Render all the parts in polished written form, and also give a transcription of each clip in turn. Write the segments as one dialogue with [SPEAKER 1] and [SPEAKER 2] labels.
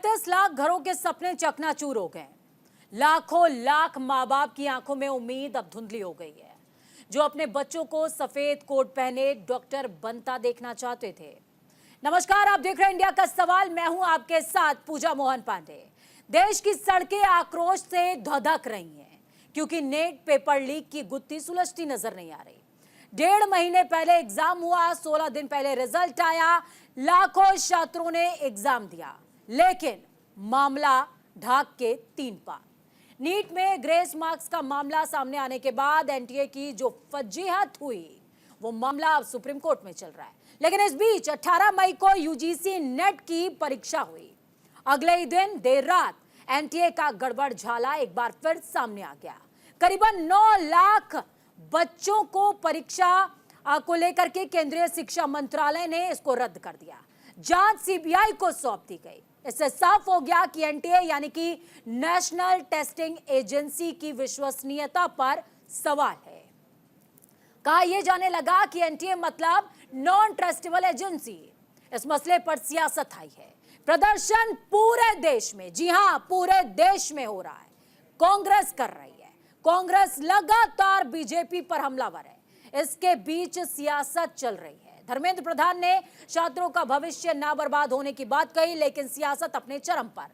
[SPEAKER 1] 35 लाख घरों के सपने चकनाचूर हो गए। लाखों लाख माँ बाप की आंखों में उम्मीद अब धुंधली हो गई है, जो अपने बच्चों को सफेद कोट पहने डॉक्टर बनता देखना चाहते थे। नमस्कार, आप देख रहे हैं इंडिया का सवाल। मैं हूं आपके साथ पूजा मोहन पांडे। देश की सड़कें आक्रोश से धधक रही हैं, क्योंकि नेट पेपर लीक की गुत्थी सुलझती नजर नहीं आ रही। 1.5 महीने पहले एग्जाम हुआ, 16 दिन पहले रिजल्ट आया, लाखों छात्रों ने एग्जाम दिया, लेकिन मामला ढाक के 3 पार। नीट में ग्रेस मार्क्स का मामला सामने आने के बाद एनटीए की जो फजीहत हुई, वो मामला अब सुप्रीम कोर्ट में चल रहा है। लेकिन इस बीच 18 मई को यूजीसी नेट की परीक्षा हुई। अगले ही दिन देर रात एनटीए का गड़बड़ झाला एक बार फिर सामने आ गया। करीबन 9 लाख बच्चों को परीक्षा को लेकर के केंद्रीय शिक्षा मंत्रालय ने इसको रद्द कर दिया। जांच सीबीआई को सौंप दी गई। इससे साफ हो गया कि एनटीए यानी कि नेशनल टेस्टिंग एजेंसी की विश्वसनीयता पर सवाल है। कहा यह जाने लगा कि एनटीए मतलब नॉन ट्रस्टेबल एजेंसी। इस मसले पर सियासत आई है। प्रदर्शन पूरे देश में, जी हां, पूरे देश में हो रहा है। कांग्रेस कर रही है। कांग्रेस लगातार बीजेपी पर हमलावर है। इसके बीच सियासत चल रही है। धर्मेंद्र प्रधान ने छात्रों का भविष्य ना बर्बाद होने की बात कही, लेकिन सियासत अपने चरम पर।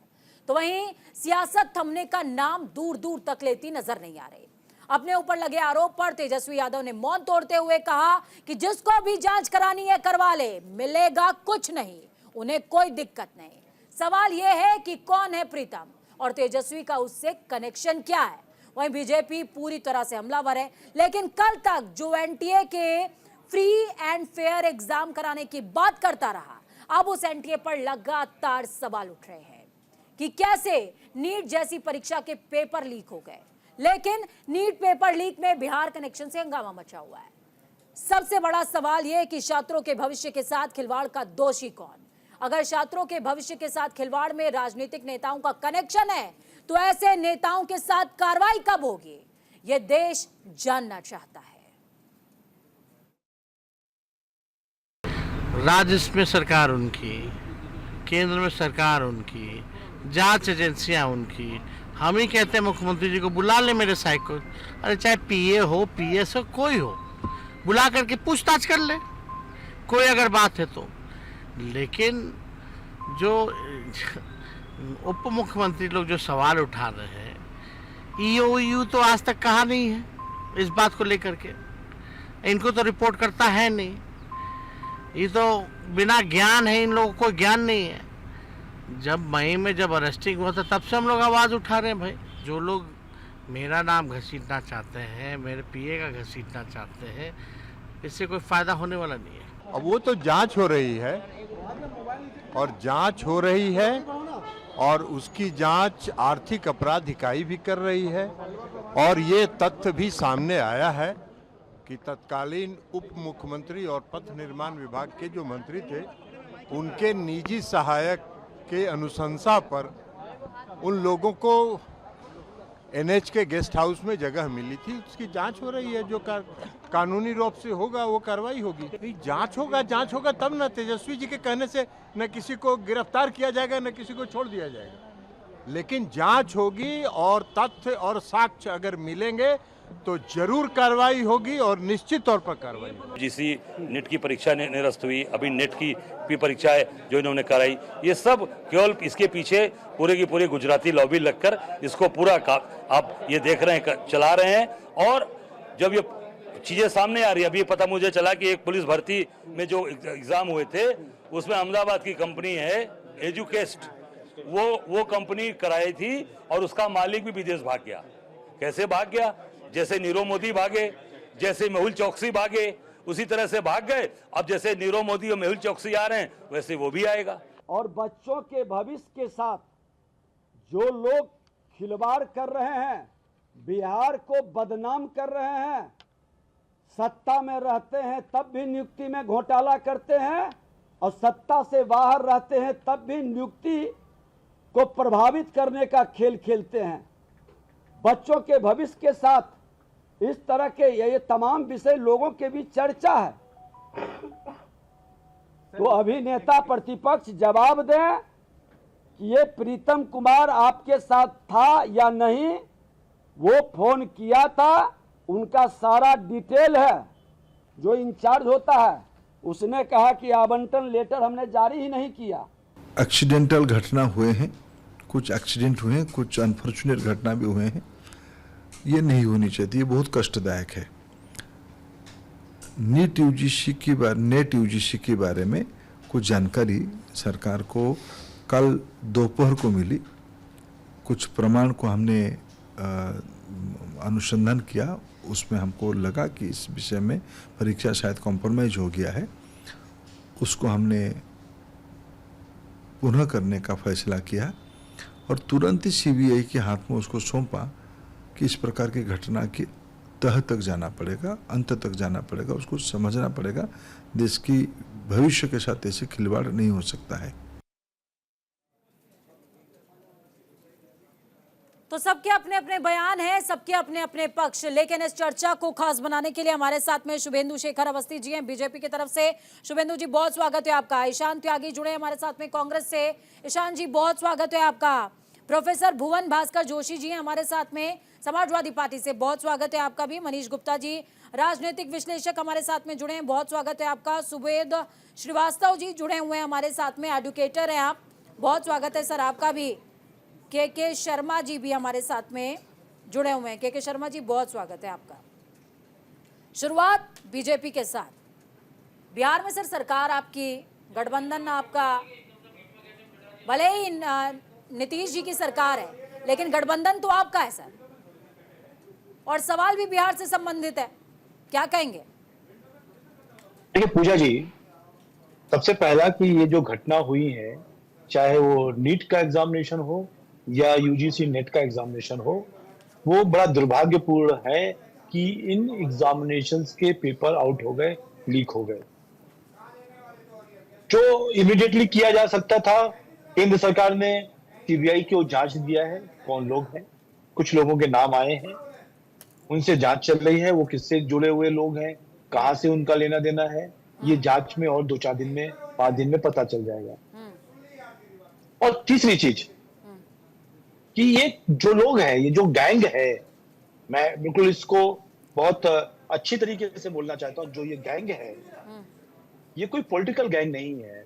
[SPEAKER 1] तो वहीं सियासत थमने का नाम दूर दूर तक लेती नजर नहीं आ रही। अपने ऊपर लगे आरोप पर तेजस्वी यादव ने मौन तोड़ते हुए कहा कि जिसको भी जांच करानी है करवा ले, मिलेगा कुछ नहीं, उन्हें कोई दिक्कत नहीं। सवाल यह है कि कौन है प्रीतम और तेजस्वी का उससे कनेक्शन क्या है। वहीं बीजेपी पूरी तरह से हमलावर है। लेकिन कल तक जो एनटीए के फ्री एंड फेयर एग्जाम कराने की बात करता रहा, अब उस एनटीए पर लगातार सवाल उठ रहे हैं कि कैसे नीट जैसी परीक्षा के पेपर लीक हो गए। लेकिन नीट पेपर लीक में बिहार कनेक्शन से हंगामा मचा हुआ है। सबसे बड़ा सवाल यह कि छात्रों के भविष्य के साथ खिलवाड़ का दोषी कौन। अगर छात्रों के भविष्य के साथ खिलवाड़ में राजनीतिक नेताओं का कनेक्शन है, तो ऐसे नेताओं के साथ कार्रवाई कब होगी, यह देश जानना चाहता है।
[SPEAKER 2] राज्य में सरकार उनकी, केंद्र में सरकार उनकी, जांच एजेंसियां उनकी। हम ही कहते हैं मुख्यमंत्री जी को बुला ले मेरे साइड को। अरे चाहे पीए हो, पीएस हो, कोई हो, बुला करके पूछताछ कर ले, कोई अगर बात है तो। लेकिन जो उप मुख्यमंत्री लोग जो सवाल उठा रहे हैं, ईओयू तो आज तक कहा नहीं है इस बात को लेकर के। इनको तो रिपोर्ट करता है नहीं। ये तो बिना ज्ञान है, इन लोगों को ज्ञान नहीं है। जब मई में जब अरेस्टिंग हुआ था, तब से हम लोग आवाज़ उठा रहे हैं। भाई, जो लोग मेरा नाम घसीटना चाहते हैं, मेरे पीए का घसीटना चाहते हैं, इससे कोई फ़ायदा होने वाला नहीं है।
[SPEAKER 3] अब वो तो जांच हो रही है, और जांच हो रही है, और उसकी जांच आर्थिक अपराध इकाई भी कर रही है। और ये तथ्य भी सामने आया है कि तत्कालीन उप मुख्यमंत्री और पथ निर्माण विभाग के जो मंत्री थे, उनके निजी सहायक के अनुशंसा पर उन लोगों को एनएच के गेस्ट हाउस में जगह मिली थी। उसकी जांच हो रही है। जो कानूनी रूप से होगा वो कार्रवाई होगी। जांच होगा तब ना। तेजस्वी जी के कहने से न किसी को गिरफ्तार किया जाएगा, न किसी को छोड़ दिया जाएगा। लेकिन जांच होगी, और तथ्य और साक्ष्य अगर मिलेंगे तो जरूर कार्रवाई होगी, और निश्चित तौर पर कार्रवाई होगी।
[SPEAKER 4] जिसी नेट की परीक्षा निरस्त हुई, अभी नेट की भी परीक्षा है जो इन्होंने कराई, ये सब केवल इसके पीछे पूरे की पूरी गुजराती लॉबी लगकर इसको पूरा आप ये देख रहे हैं, चला रहे हैं। और जब ये चीजें सामने आ रही है, अभी पता मुझे चला कि एक पुलिस भर्ती में जो एग्जाम हुए थे, उसमें अहमदाबाद की कंपनी है एजुकेस्ट, वो कंपनी कराई थी, और उसका मालिक भी विदेश भाग गया। कैसे भाग गया? जैसे नीरव मोदी भागे, जैसे मेहुल चौकसी भागे, उसी तरह से भाग गए। अब जैसे नीरव मोदी और मेहुल चौकसी आ रहे हैं, वैसे वो भी आएगा।
[SPEAKER 5] और बच्चों के भविष्य के साथ जो लोग खिलवाड़ कर रहे हैं, बिहार को बदनाम कर रहे हैं, सत्ता में रहते हैं तब भी नियुक्ति में घोटाला करते हैं, और सत्ता से बाहर रहते हैं तब भी नियुक्ति को प्रभावित करने का खेल खेलते हैं। बच्चों के भविष्य के साथ इस तरह के ये तमाम विषय लोगों के बीच चर्चा है। तो अभी नेता प्रतिपक्ष जवाब दें कि ये प्रीतम कुमार आपके साथ था या नहीं, वो फोन किया था, उनका सारा डिटेल है। जो इंचार्ज होता है उसने कहा कि आवंटन लेटर हमने जारी ही नहीं किया।
[SPEAKER 6] एक्सीडेंटल घटना हुए हैं, कुछ एक्सीडेंट हुए हैं, कुछ अनफॉर्चुनेट घटना भी हुए हैं। ये नहीं होनी चाहिए, ये बहुत कष्टदायक है। नेट यूजीसी के बारे में कुछ जानकारी सरकार को कल दोपहर को मिली। कुछ प्रमाण को हमने अनुसंधान किया, उसमें हमको लगा कि इस विषय में परीक्षा शायद कॉम्प्रोमाइज हो गया है। उसको हमने पुनः करने का फैसला किया और तुरंत ही सीबीआई के हाथ में उसको सौंपा कि इस प्रकार की घटना की तह तक जाना पड़ेगा, अंत तक जाना पड़ेगा, उसको समझना पड़ेगा। देश की भविष्य के साथ ऐसे खिलवाड़ नहीं हो सकता है।
[SPEAKER 1] तो सबके अपने अपने बयान हैं, सबके अपने अपने पक्ष, लेकिन इस चर्चा को खास बनाने के लिए हमारे साथ में शुभेंदु शेखर अवस्थी जी हैं बीजेपी की तरफ से। शुभेंदु जी बहुत स्वागत है आपका। ईशान त्यागी जुड़े हमारे साथ में कांग्रेस से। ईशान जी बहुत स्वागत है आपका। प्रोफेसर भुवन भास्कर जोशी जी हैं हमारे साथ में समाजवादी पार्टी से, बहुत स्वागत है आपका भी। मनीष गुप्ता जी राजनीतिक विश्लेषक हमारे साथ में जुड़े हैं, बहुत स्वागत है आपका। सुबेद श्रीवास्तव जी जुड़े हुए हैं हमारे साथ में, एडुकेटर हैं आप, बहुत स्वागत है सर आपका भी। के शर्मा जी भी हमारे साथ में जुड़े हुए हैं। के शर्मा जी बहुत स्वागत है आपका। शुरुआत बीजेपी के साथ। बिहार में सर सरकार आपकी, गठबंधन आपका, भले ही नीतीश जी की सरकार है लेकिन गठबंधन तो आपका है सर, और सवाल भी बिहार से संबंधित है, क्या कहेंगे?
[SPEAKER 7] देखिए पूजा जी, सबसे पहला कि ये जो घटना हुई है, चाहे वो नीट का एग्जामिनेशन हो या यूजीसी नेट का एग्जामिनेशन हो, वो बड़ा दुर्भाग्यपूर्ण है कि इन एग्जामिनेशंस के पेपर आउट हो गए, लीक हो गए। जो इमीडिएटली किया जा सकता था, केंद्र सरकार ने सीबीआई को जांच दिया है, कौन लोग हैं, कुछ लोगों के नाम आए हैं, उनसे जांच चल रही है, वो किससे जुड़े हुए लोग हैं, कहां से उनका लेना देना है, ये जांच में और 2-4 दिन में, 5 दिन में पता चल जाएगा। और तीसरी चीज कि ये जो लोग हैं, ये जो गैंग है, मैं बिल्कुल इसको बहुत अच्छी तरीके से बोलना चाहता हूं, जो ये गैंग है, ये कोई पॉलिटिकल गैंग नहीं है।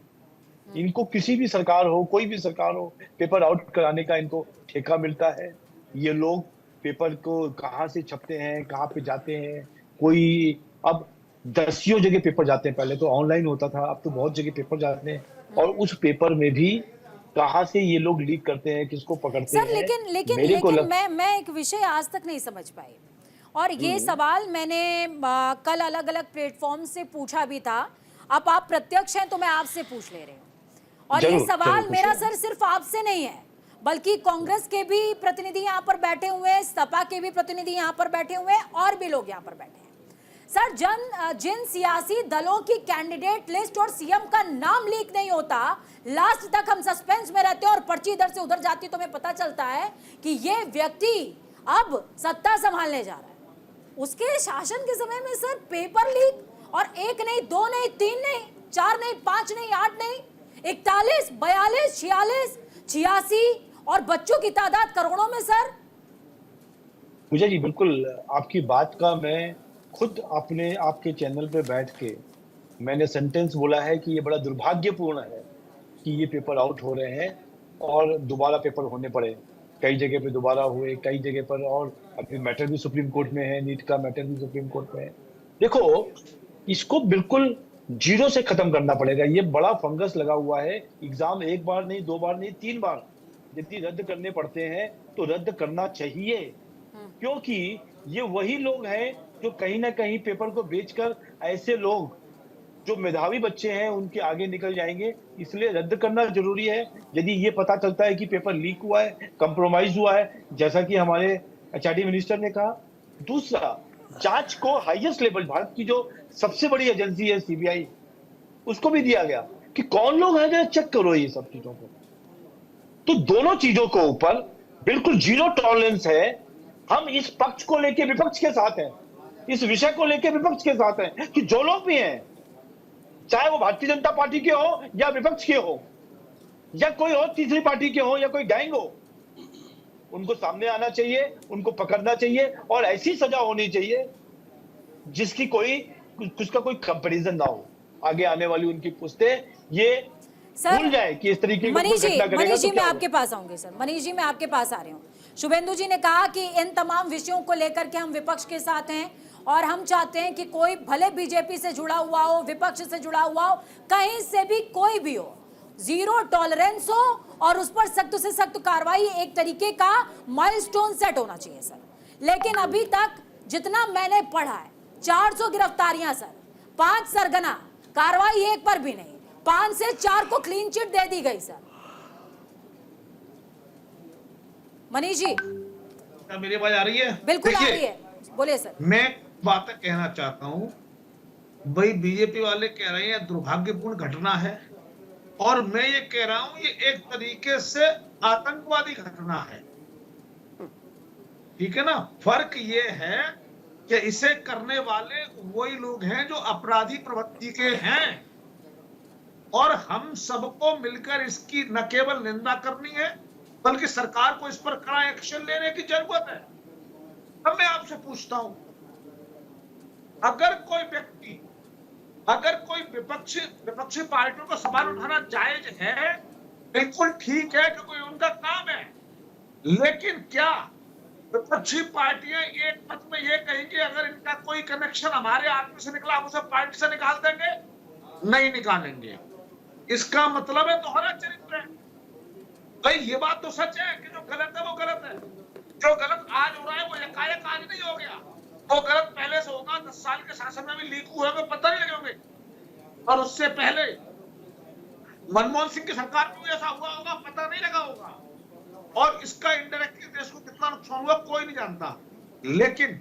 [SPEAKER 7] इनको किसी भी सरकार हो, कोई भी सरकार हो, पेपर आउट कराने का इनको ठेका मिलता है। ये लोग पेपर को कहां से छपते हैं, कहां पे जाते हैं, कोई अब दसियों जगह पेपर जाते हैं। पहले तो ऑनलाइन होता था, अब तो बहुत जगह पेपर जाते हैं, और उस पेपर में भी कहां से ये लोग लीक करते हैं, किसको पकड़ते हैं।
[SPEAKER 1] लेकिन मैं एक विषय आज तक नहीं समझ पाई, और ये सवाल मैंने कल अलग अलग प्लेटफॉर्म से पूछा भी था। अब आप प्रत्यक्ष हैं तो मैं आपसे पूछ ले रही हूँ, और ये सवाल मेरा सर सिर्फ आपसे नहीं है, बल्कि कांग्रेस के भी प्रतिनिधि यहाँ पर बैठे हुए हैं, सपा के भी प्रतिनिधि यहाँ पर बैठे हुए हैं, और भी लोग यहाँ पर बैठे हैं। सर जिन सियासी दलों की कैंडिडेट लिस्ट और सीएम का नाम लीक नहीं होता, लास्ट तक हम सस्पेंस में रहते हैं और पर्ची इधर से उधर जाती, तो हमें पता चलता है कि ये व्यक्ति अब सत्ता संभालने जा रहा है। उसके शासन के समय में सर पेपर लीक, और 1 नहीं, 2 नहीं, 3 नहीं, 4 नहीं, 5 नहीं, 8 नहीं, 41, 42, 46, 86, और बच्चों की तादाद करोड़ों में सर।
[SPEAKER 7] पूजा जी बिल्कुल आपकी बात का मैं खुद अपने आपके चैनल पे बैठ के मैंने सेंटेंस बोला है कि ये बड़ा दुर्भाग्यपूर्ण है कि ये पेपर आउट हो रहे हैं और दोबारा पेपर होने पड़े। कई जगह पे दोबारा हुए, कई जगह पर, और अभी मैटर भी सुप्रीम कोर्ट में है, नीट का मैटर भी सुप्रीम कोर्ट में है। देखो, इसको बिल्कुल जीरो से खत्म करना पड़ेगा। ये बड़ा फंगस लगा हुआ है। एग्जाम 1 बार नहीं, 2 बार नहीं, 3 बार यदि रद्द करने पड़ते हैं तो रद्द करना चाहिए, क्योंकि ये वही लोग हैं जो कहीं ना कहीं पेपर को बेचकर ऐसे लोग जो मेधावी बच्चे हैं उनके आगे निकल जाएंगे। इसलिए रद्द करना जरूरी है यदि ये पता चलता है कि पेपर लीक हुआ है, कंप्रोमाइज हुआ है, जैसा कि हमारे एचआरडी मिनिस्टर ने कहा। दूसरा, जांच को हाईएस्ट लेवल, भारत की जो सबसे बड़ी एजेंसी है सीबीआई, उसको भी दिया गया कि कौन लोग हैं, जरा चेक करो ये सब चीजों को। तो दोनों चीजों को ऊपर बिल्कुल जीरो टॉलरेंस है। हम इस पक्ष को लेके विपक्ष के साथ हैं, इस विषय को लेके विपक्ष के साथ हैं कि जो लोग भी हैं, चाहे वो भारतीय जनता पार्टी के हो या विपक्ष के हो, या कोई और तीसरी पार्टी के हो या कोई गैंग हो, उनको सामने आना चाहिए, उनको पकड़ना चाहिए और ऐसी सजा होनी चाहिए जिसकी उसका कोई कंपैरिजन ना हो। आगे आने वाली उनकी पुश्तें ये भूल जाए कि इस तरीके की
[SPEAKER 1] मनीष
[SPEAKER 7] घटना करेगा
[SPEAKER 1] जी
[SPEAKER 7] तो
[SPEAKER 1] मैं
[SPEAKER 7] क्या
[SPEAKER 1] आपके पास आऊंगी सर। मनीष जी मैं आपके पास आ रही हूँ। शुभेंदु जी ने कहा कि इन तमाम विषयों को लेकर के हम विपक्ष के साथ हैं और हम चाहते हैं कि कोई भले बीजेपी से जुड़ा हुआ हो, विपक्ष से जुड़ा हुआ हो, कहीं से भी कोई भी हो, जीरो टॉलरेंस हो और उस पर सख्त से सख्त कार्रवाई, एक तरीके का माइलस्टोन सेट होना चाहिए सर। लेकिन अभी तक जितना मैंने पढ़ा है 400 गिरफ्तारियां सर, 5 सरगना, कार्रवाई एक पर भी नहीं, 5 से 4 को क्लीन चिट दे दी गई सर। मनीष जी
[SPEAKER 8] क्या मेरी आवाज आ रही है?
[SPEAKER 1] बिल्कुल आ रही है, बोलिए सर।
[SPEAKER 8] मैं बात कहना चाहता हूं, भाई बीजेपी वाले कह रहे हैं दुर्भाग्यपूर्ण घटना है और मैं ये कह रहा हूं ये एक तरीके से आतंकवादी घटना है, ठीक है ना। फर्क ये है कि इसे करने वाले वही लोग हैं जो अपराधी प्रवृत्ति के हैं और हम सबको मिलकर इसकी न केवल निंदा करनी है बल्कि सरकार को इस पर कड़ा एक्शन लेने की जरूरत है। अब मैं आपसे पूछता हूं, अगर कोई विपक्षी पार्टियों का सवाल उठाना जायज है, बिल्कुल ठीक है क्योंकि उनका काम है, लेकिन क्या विपक्षी पार्टियां एक मत में ये कहेंगी अगर इनका कोई कनेक्शन हमारे आदमी से निकला हम उसे पार्टी से निकाल देंगे? नहीं निकालेंगे। इसका मतलब है दोहरा चरित्र है। भाई ये बात तो सच है कि जो गलत है वो गलत है, जो गलत आज हो रहा है वो एकाएक आज नहीं हो गया, वो गलत पहले से होगा। 10 साल के शासन में भी लीक हुए होंगे, पता नहीं लगे होंगे, और उससे पहले मनमोहन सिंह की सरकार में ऐसा हुआ होगा, पता नहीं लगा होगा, और इसका इनडायरेक्टली देश को कितना नुकसान हुआ कोई नहीं जानता। लेकिन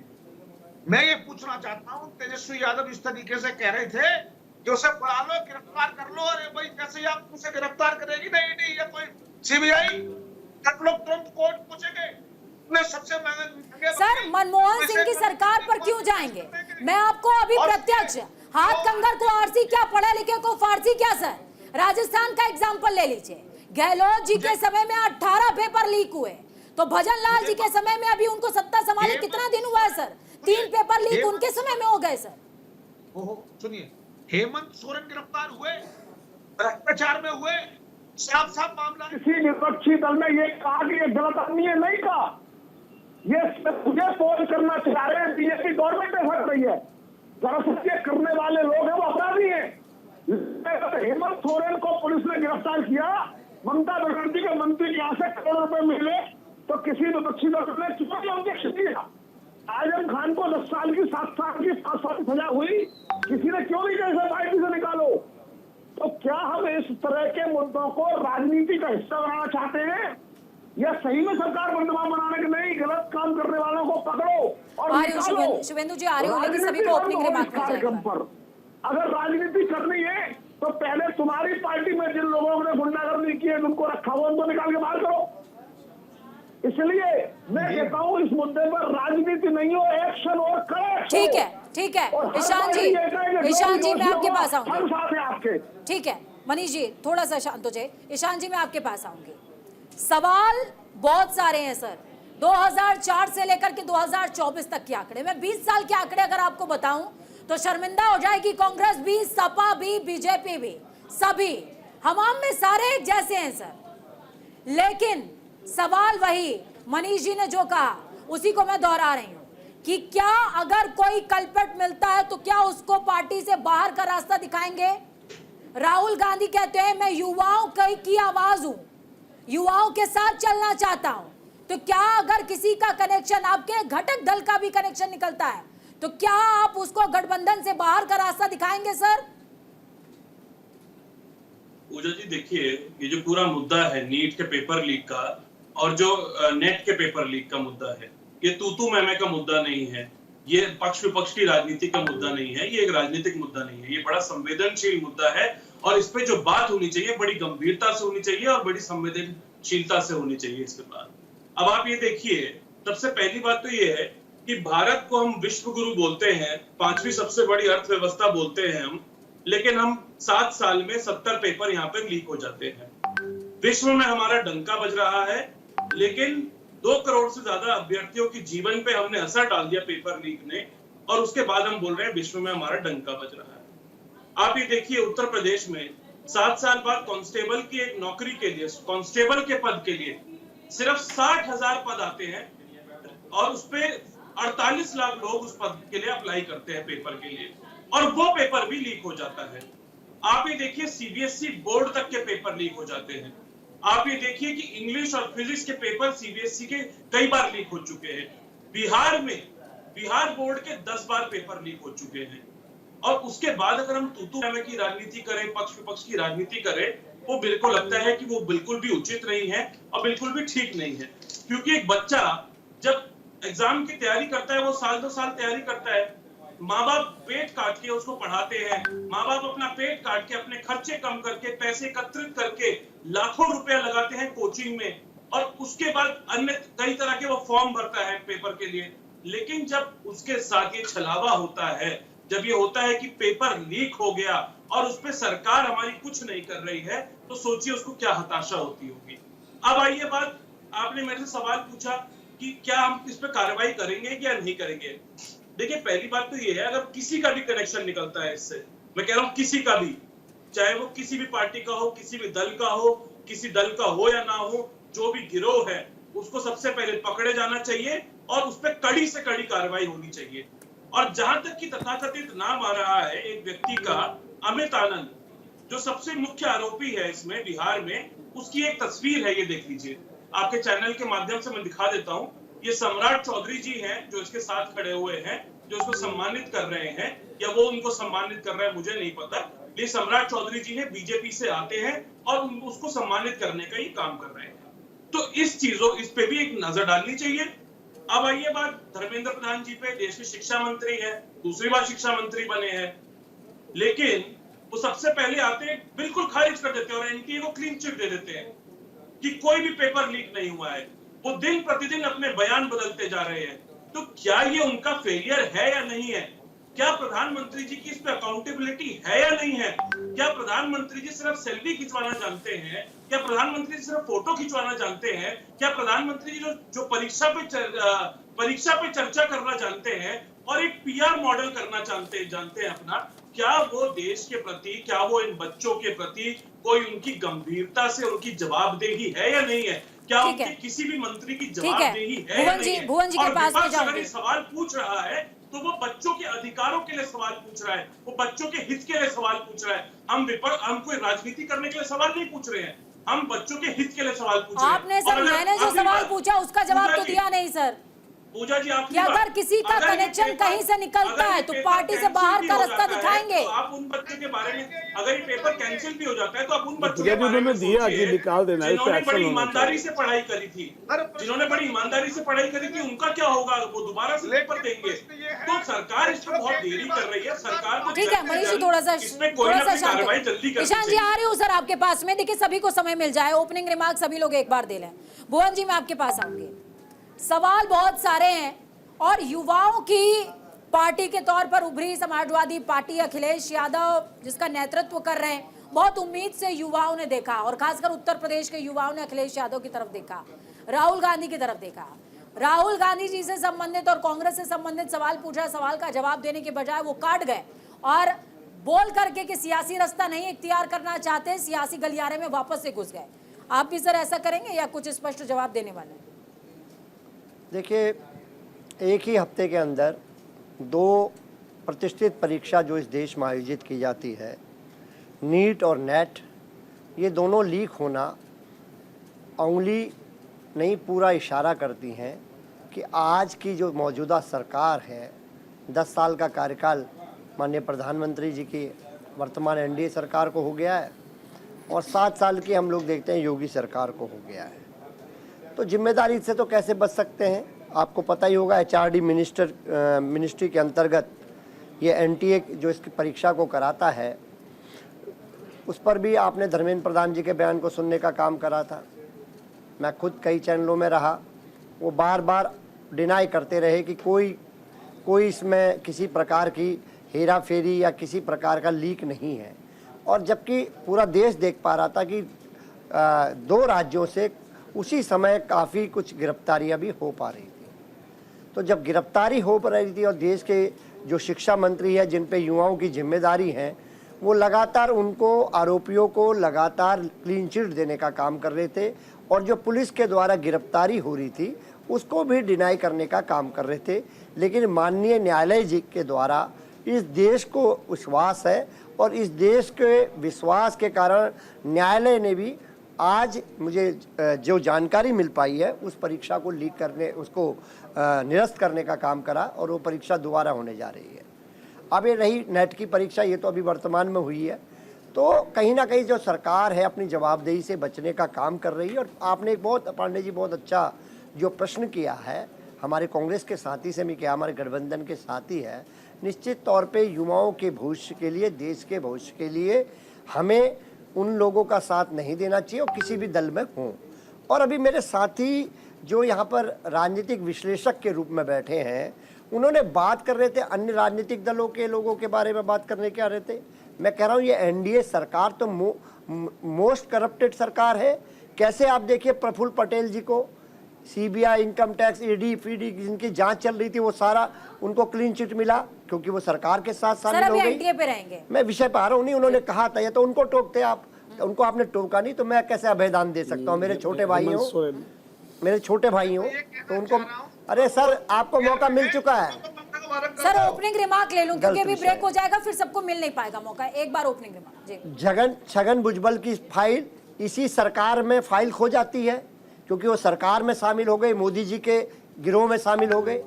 [SPEAKER 8] मैं ये पूछना चाहता हूं, तेजस्वी यादव इस तरीके से कह रहे थे कि उसे बुला लो, गिरफ्तार कर लो, अरे भाई जैसे आप उसे गिरफ्तार करेगी नहीं या कोई सीबीआई, सब लोग तुरंत कोर्ट पहुंचेंगे। सबसे महंगे
[SPEAKER 1] सर मनमोहन सिंह की सरकार पर क्यों जाएंगे? मैं आपको अभी प्रत्यक्ष हाथ कंगर को आरसी क्या, पढ़े लिखे को फारसी क्या सर, राजस्थान का एग्जाम्पल ले लीजिए। गहलोत जी के समय में 18 पेपर लीक हुए, तो भजन लाल जी के समय में अभी उनको सत्ता संभाले कितना दिन हुआ है सर? 3 पेपर लीक उनके समय में हो गए सर।
[SPEAKER 8] सुनिए, हेमंत सोरेन गिरफ्तार हुए, भ्रष्टाचार में हुए, साफ मामला।
[SPEAKER 9] किसी विपक्षी दल ने ये कहा कि ये गलत आदमी है, नहीं कहा। ये मुझे पोल करना चाह रहे हैं, बीजेपी गवर्नमेंट ऐसा कर रही है, दरअसल ये करने वाले लोग हैं वो अपराधी हैं। हेमंत सोरेन को पुलिस ने गिरफ्तार किया, ममता बनर्जी के मंत्री के यहाँ से करोड़ों रुपए मिले, तो किसी विपक्षी दल ने क्यों नहीं ऑब्जेक्शन दिया? आजम खान को 10 साल की 7 साल की 5 साल की सजा हुई, किसी ने क्यों नहीं कहा पार्टी से निकालो? तो क्या हम इस तरह के मुद्दों को राजनीति का हिस्सा बनाना चाहते हैं या सही में सरकार बदनाम बनाने के नहीं, गलत काम करने वालों को पकड़ो और निकालो।
[SPEAKER 1] शुभेंदु जी आ रहे हो, लेकिन सभी को ओपनिंग रिमार्क
[SPEAKER 9] कार्यक्रम पर अगर राजनीति करनी है तो पहले तुम्हारी पार्टी में जिन लोगों ने गुंडागर्दी की है, उनको रखा हुआ उनको निकाल के बाहर करो। इसलिए मैं कहता हूँ इस मुद्दे पर राजनीति नहीं हो, एक्शन और करें। ठीक है
[SPEAKER 1] ईशान जी मैं आपके पास आऊंगी।
[SPEAKER 9] आपके
[SPEAKER 1] ठीक है मनीष जी थोड़ा सा शांत हो जाए। ईशान जी मैं आपके पास आऊंगी। सवाल बहुत सारे हैं सर, 2004 से लेकर के 2024 तक के आंकड़े, मैं 20 साल के आंकड़े अगर आपको बताऊं तो शर्मिंदा हो जाएगी कांग्रेस भी, सपा भी, बीजेपी भी, सभी हमाम में सारे एक जैसे हैं सर। लेकिन सवाल वही मनीष जी ने जो कहा उसी को मैं दोहरा रही हूं कि क्या अगर कोई कल्प्रिट मिलता है तो क्या उसको पार्टी से बाहर का रास्ता दिखाएंगे? राहुल गांधी कहते हैं मैं युवाओं की आवाज हूं, युवाओं के साथ चलना चाहता हूं, तो क्या अगर किसी का कनेक्शन, आपके घटक दल का भी कनेक्शन निकलता है, तो क्या आप उसको गठबंधन से बाहर का रास्ता दिखाएंगे सर?
[SPEAKER 10] पूजा जी देखिए, ये जो पूरा मुद्दा है नीट के पेपर लीक का और जो नेट के पेपर लीक का मुद्दा है, ये तू मैं का मुद्दा नहीं है, ये पक्ष विपक्ष की राजनीति का मुद्दा नहीं है, ये एक राजनीतिक मुद्दा नहीं है, ये बड़ा संवेदनशील मुद्दा है और इस पे जो बात होनी चाहिए बड़ी गंभीरता से होनी चाहिए और बड़ी संवेदनशीलता से होनी चाहिए इसके बाद। अब आप ये देखिए, सबसे पहली बात तो ये है कि भारत को हम विश्व गुरु बोलते हैं, 5वीं सबसे बड़ी अर्थव्यवस्था बोलते हैं हम, लेकिन हम 7 साल में 70 पेपर यहाँ पे लीक हो जाते हैं। विश्व में हमारा डंका बज रहा है, लेकिन 2 करोड़ से ज्यादा अभ्यर्थियों के जीवन पे हमने असर डाल दिया पेपर लीक ने, और उसके बाद हम बोल रहे हैं विश्व में हमारा डंका बज रहा है। आप ये देखिए, उत्तर प्रदेश में 7 साल बाद कांस्टेबल की एक नौकरी के लिए, कांस्टेबल के पद के लिए सिर्फ 60,000 पद आते हैं और उसपे 48 लाख लोग उस पद के लिए अप्लाई करते हैं पेपर के लिए, और वो पेपर भी लीक हो जाता है। आप ये देखिए, सीबीएसई बोर्ड तक के पेपर लीक हो जाते हैं। आप ये देखिए कि इंग्लिश और फिजिक्स के पेपर सीबीएसई के कई बार लीक हो चुके हैं। बिहार बोर्ड के 10 बार पेपर लीक हो चुके हैं। और उसके बाद अगर हम तूतू मैमे की राजनीति करें, पक्ष विपक्ष की राजनीति करें, वो बिल्कुल लगता है कि वो बिल्कुल भी उचित नहीं है और बिल्कुल भी ठीक नहीं है। क्योंकि एक बच्चा जब एग्जाम की तैयारी करता है, वो 1-2 साल तैयारी करता है, माँ बाप पेट काट के उसको पढ़ाते हैं, माँ बाप अपना पेट काट के अपने खर्चे कम करके पैसे एकत्रित करके लाखों रुपया लगाते हैं कोचिंग में, और उसके बाद अन्य कई तरह के वो फॉर्म भरता है पेपर के लिए। लेकिन जब उसके साथ ये छलावा होता है, जब ये होता है कि पेपर लीक हो गया और उस पर सरकार हमारी कुछ नहीं कर रही है, तो सोचिए उसको क्या हताशा होती होगी। अब आइए बात, आपने मेरे से सवाल पूछा कि क्या हम इस पे कार्रवाई करेंगे या नहीं करेंगे। देखिए, पहली बात तो ये है, अगर किसी का भी कनेक्शन निकलता है इससे, मैं कह रहा हूं किसी का भी, चाहे वो किसी भी पार्टी का हो, किसी भी दल का हो, किसी दल का हो या ना हो, जो भी गिरोह है उसको सबसे पहले पकड़े जाना चाहिए और उस पर कड़ी से कड़ी कार्रवाई होनी चाहिए। और जहां तक कि तथाकथित नाम आ रहा है एक व्यक्ति का, अमित आनंद, जो सबसे मुख्य आरोपी है इसमें बिहार में, उसकी एक तस्वीर है, ये देख लीजिए, आपके चैनल के माध्यम से मैं दिखा देता हूं। ये सम्राट चौधरी जी हैं जो इसके साथ खड़े हुए हैं, जो इसको सम्मानित कर रहे हैं, या वो उनको सम्मानित कर रहे हैं मुझे नहीं पता। ये सम्राट चौधरी जी हैं, बीजेपी से आते हैं और उसको सम्मानित करने का ही काम कर रहे हैं। तो इस पे भी एक नजर डालनी चाहिए। अब आइए बात धर्मेंद्र प्रधान जी पे, देश के शिक्षा मंत्री है, दूसरी बार शिक्षा मंत्री बने हैं, लेकिन वो सबसे पहले आते हैं, बिल्कुल खारिज कर देते हैं और एनटीए को क्लीन चिट दे देते हैं कि कोई भी पेपर लीक नहीं हुआ है। वो दिन प्रतिदिन अपने बयान बदलते जा रहे हैं। तो क्या ये उनका फेलियर है या नहीं है? क्या प्रधानमंत्री जी की इस पे अकाउंटेबिलिटी है या नहीं है? क्या प्रधानमंत्री जी सिर्फ सेल्फी खिंचवाना जानते हैं? क्या प्रधानमंत्री जी सिर्फ फोटो खिंचवाना जानते हैं? क्या प्रधानमंत्री जी जो परीक्षा पे चर्चा करना जानते हैं और एक पीआर मॉडल करना जानते हैं अपना? क्या वो देश के प्रति, क्या वो इन बच्चों के प्रति कोई उनकी गंभीरता से उनकी जवाबदेही है या नहीं है? क्या उनके किसी भी मंत्री की जवाबदेही है या नहीं है?
[SPEAKER 1] भुवन जी के पास में
[SPEAKER 10] अगर ये सवाल पूछ रहा है तो वो बच्चों के अधिकारों के लिए सवाल पूछ रहा है, वो बच्चों के हित के लिए सवाल पूछ रहा है। हम कोई राजनीति करने के लिए सवाल नहीं पूछ रहे हैं, हम बच्चों के हित के लिए सवाल पूछ रहे हैं।
[SPEAKER 1] आपने सर, मैंने जो सवाल पूछा उसका जवाब तो दिया नहीं सर।
[SPEAKER 10] पूजा जी, आप
[SPEAKER 1] अगर किसी का कनेक्शन कहीं से निकलता है तो पार्टी से बाहर का रास्ता दिखाएंगे।
[SPEAKER 10] तो आप उन बच्चों के बारे में, अगर ये पेपर कैंसिल भी हो जाता है तो आप उन बच्चों
[SPEAKER 5] के बारे में दिया कि निकाल देना,
[SPEAKER 10] जिन्होंने बड़ी ईमानदारी से पढ़ाई करी थी, उनका क्या होगा? वो दोबारा से पेपर देंगे। तो सरकार इस पर बहुत देरी कर रही है। सरकार को,
[SPEAKER 1] ठीक है मनीष जी, थोड़ा सा
[SPEAKER 10] कार्रवाई जल्दी कर।
[SPEAKER 1] ईशान जी आ रही हूँ सर आपके पास में। देखिए, सभी को समय मिल जाए, ओपनिंग रिमार्क सभी लोग एक बार दे लें। भुवन जी, मैं आपके पास आऊंगी। सवाल बहुत सारे हैं और युवाओं की पार्टी के तौर पर उभरी समाजवादी पार्टी, अखिलेश यादव जिसका नेतृत्व कर रहे हैं, बहुत उम्मीद से युवाओं ने देखा, और खासकर उत्तर प्रदेश के युवाओं ने अखिलेश यादव की तरफ देखा, राहुल गांधी की तरफ देखा। राहुल गांधी जी से संबंधित और कांग्रेस से संबंधित सवाल पूछा, सवाल का जवाब देने के बजाय वो काट गए और बोल करके कि सियासी रास्ता नहीं इख्तियार करना चाहते, सियासी गलियारे में वापस से घुस गए। आप भी सर ऐसा करेंगे या कुछ स्पष्ट जवाब देने वाले हैं?
[SPEAKER 11] देखिए, एक ही हफ्ते के अंदर 2 प्रतिष्ठित परीक्षा जो इस देश में आयोजित की जाती है, नीट और नेट, ये दोनों लीक होना उंगली नहीं पूरा इशारा करती हैं कि आज की जो मौजूदा सरकार है, 10 साल का कार्यकाल माननीय प्रधानमंत्री जी की वर्तमान एनडीए सरकार को हो गया है और 7 साल की हम लोग देखते हैं योगी सरकार को हो गया है। तो जिम्मेदारी से तो कैसे बच सकते हैं? आपको पता ही होगा, एचआरडी मिनिस्ट्री के अंतर्गत ये एनटीए जो इसकी परीक्षा को कराता है, उस पर भी आपने धर्मेंद्र प्रधान जी के बयान को सुनने का काम करा था। मैं खुद कई चैनलों में रहा, वो बार बार डिनाई करते रहे कि कोई इसमें किसी प्रकार की हेरा फेरी या किसी प्रकार का लीक नहीं है, और जबकि पूरा देश देख पा रहा था कि दो राज्यों से उसी समय काफ़ी कुछ गिरफ्तारियां भी हो पा रही थी। तो जब गिरफ्तारी हो पा रही थी और देश के जो शिक्षा मंत्री है जिन पे युवाओं की जिम्मेदारी है, वो लगातार उनको आरोपियों को लगातार क्लीन चिट देने का काम कर रहे थे और जो पुलिस के द्वारा गिरफ्तारी हो रही थी उसको भी डिनाई करने का काम कर रहे थे। लेकिन माननीय न्यायालय जी के द्वारा इस देश को विश्वास है और इस देश के विश्वास के कारण न्यायालय ने भी आज मुझे जो जानकारी मिल पाई है उस परीक्षा को लीक करने, उसको निरस्त करने का काम करा और वो परीक्षा दोबारा होने जा रही है। अब ये रही नेट की परीक्षा, ये तो अभी वर्तमान में हुई है। तो कहीं ना कहीं जो सरकार है अपनी जवाबदेही से बचने का काम कर रही है। और आपने एक बहुत, पांडे जी, बहुत अच्छा जो प्रश्न किया है, हमारे कांग्रेस के साथी से भी किया, हमारे गठबंधन के साथी है। निश्चित तौर पे युवाओं के भविष्य के लिए, देश के भविष्य के लिए हमें उन लोगों का साथ नहीं देना चाहिए और किसी भी दल में हों। और अभी मेरे साथी जो यहाँ पर राजनीतिक विश्लेषक के रूप में बैठे हैं, उन्होंने बात कर रहे थे अन्य राजनीतिक दलों के लोगों के बारे में बात करने के आ रहे थे। मैं कह रहा हूँ ये एनडीए सरकार तो मोस्ट करप्टेड सरकार है। कैसे आप देखिए प्रफुल्ल पटेल जी को सीबीआई, इनकम टैक्स, ईडी, फीडी जिनकी जांच चल रही थी वो सारा उनको क्लीन चिट मिला क्योंकि वो सरकार के साथ शामिल हो गई।
[SPEAKER 1] एनडीए पे रहेंगे।
[SPEAKER 11] मैं विषय पे आ रहा हूँ, नहीं उन्होंने कहा था, या तो उनको टोकते आप, उनको आपने टोका नहीं तो मैं कैसे अभेदान दे सकता हूँ। मेरे छोटे भाई हो, मेरे छोटे भाई हो तो उनको, अरे सर आपको मौका मिल चुका है
[SPEAKER 1] सर। ओपनिंग रिमार्क ले लूं क्योंकि अभी ब्रेक हो जाएगा, फिर सबको मिल नहीं पाएगा मौका। एक बार ओपनिंग रिमार्क जी।
[SPEAKER 11] छगन भुजबल की फाइल इसी सरकार में फाइल खो जाती है क्योंकि वो सरकार में शामिल हो गए, मोदी जी के गिरोह में शामिल हो गए।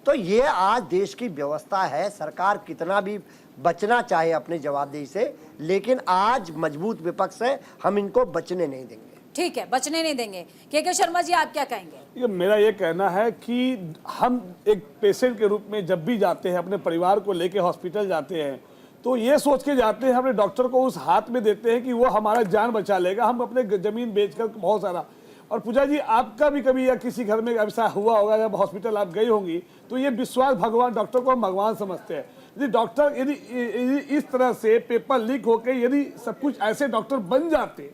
[SPEAKER 11] तो ये आज देश की व्यवस्था है। सरकार कितना भी बचना चाहे अपने जवाबदेही से, लेकिन आज मजबूत विपक्ष है, हम इनको बचने नहीं देंगे।
[SPEAKER 1] ठीक है, बचने नहीं देंगे। के शर्मा जी आप क्या कहेंगे?
[SPEAKER 12] ये मेरा ये कहना है कि हम एक पेशेंट के रूप में जब भी जाते हैं, अपने परिवार को लेके हॉस्पिटल जाते हैं, तो ये सोच के जाते हैं, अपने डॉक्टर को उस हाथ में देते हैं कि वो हमारा जान बचा लेगा। हम अपने जमीन बेचकर बहुत सारा, और पूजा जी आपका भी कभी या किसी घर में ऐसा हुआ होगा, जब हॉस्पिटल आप गई होंगी, तो ये विश्वास, भगवान, डॉक्टर को हम भगवान समझते हैं। यदि डॉक्टर यदि इस तरह से पेपर लीक होकर यदि सब कुछ ऐसे डॉक्टर बन जाते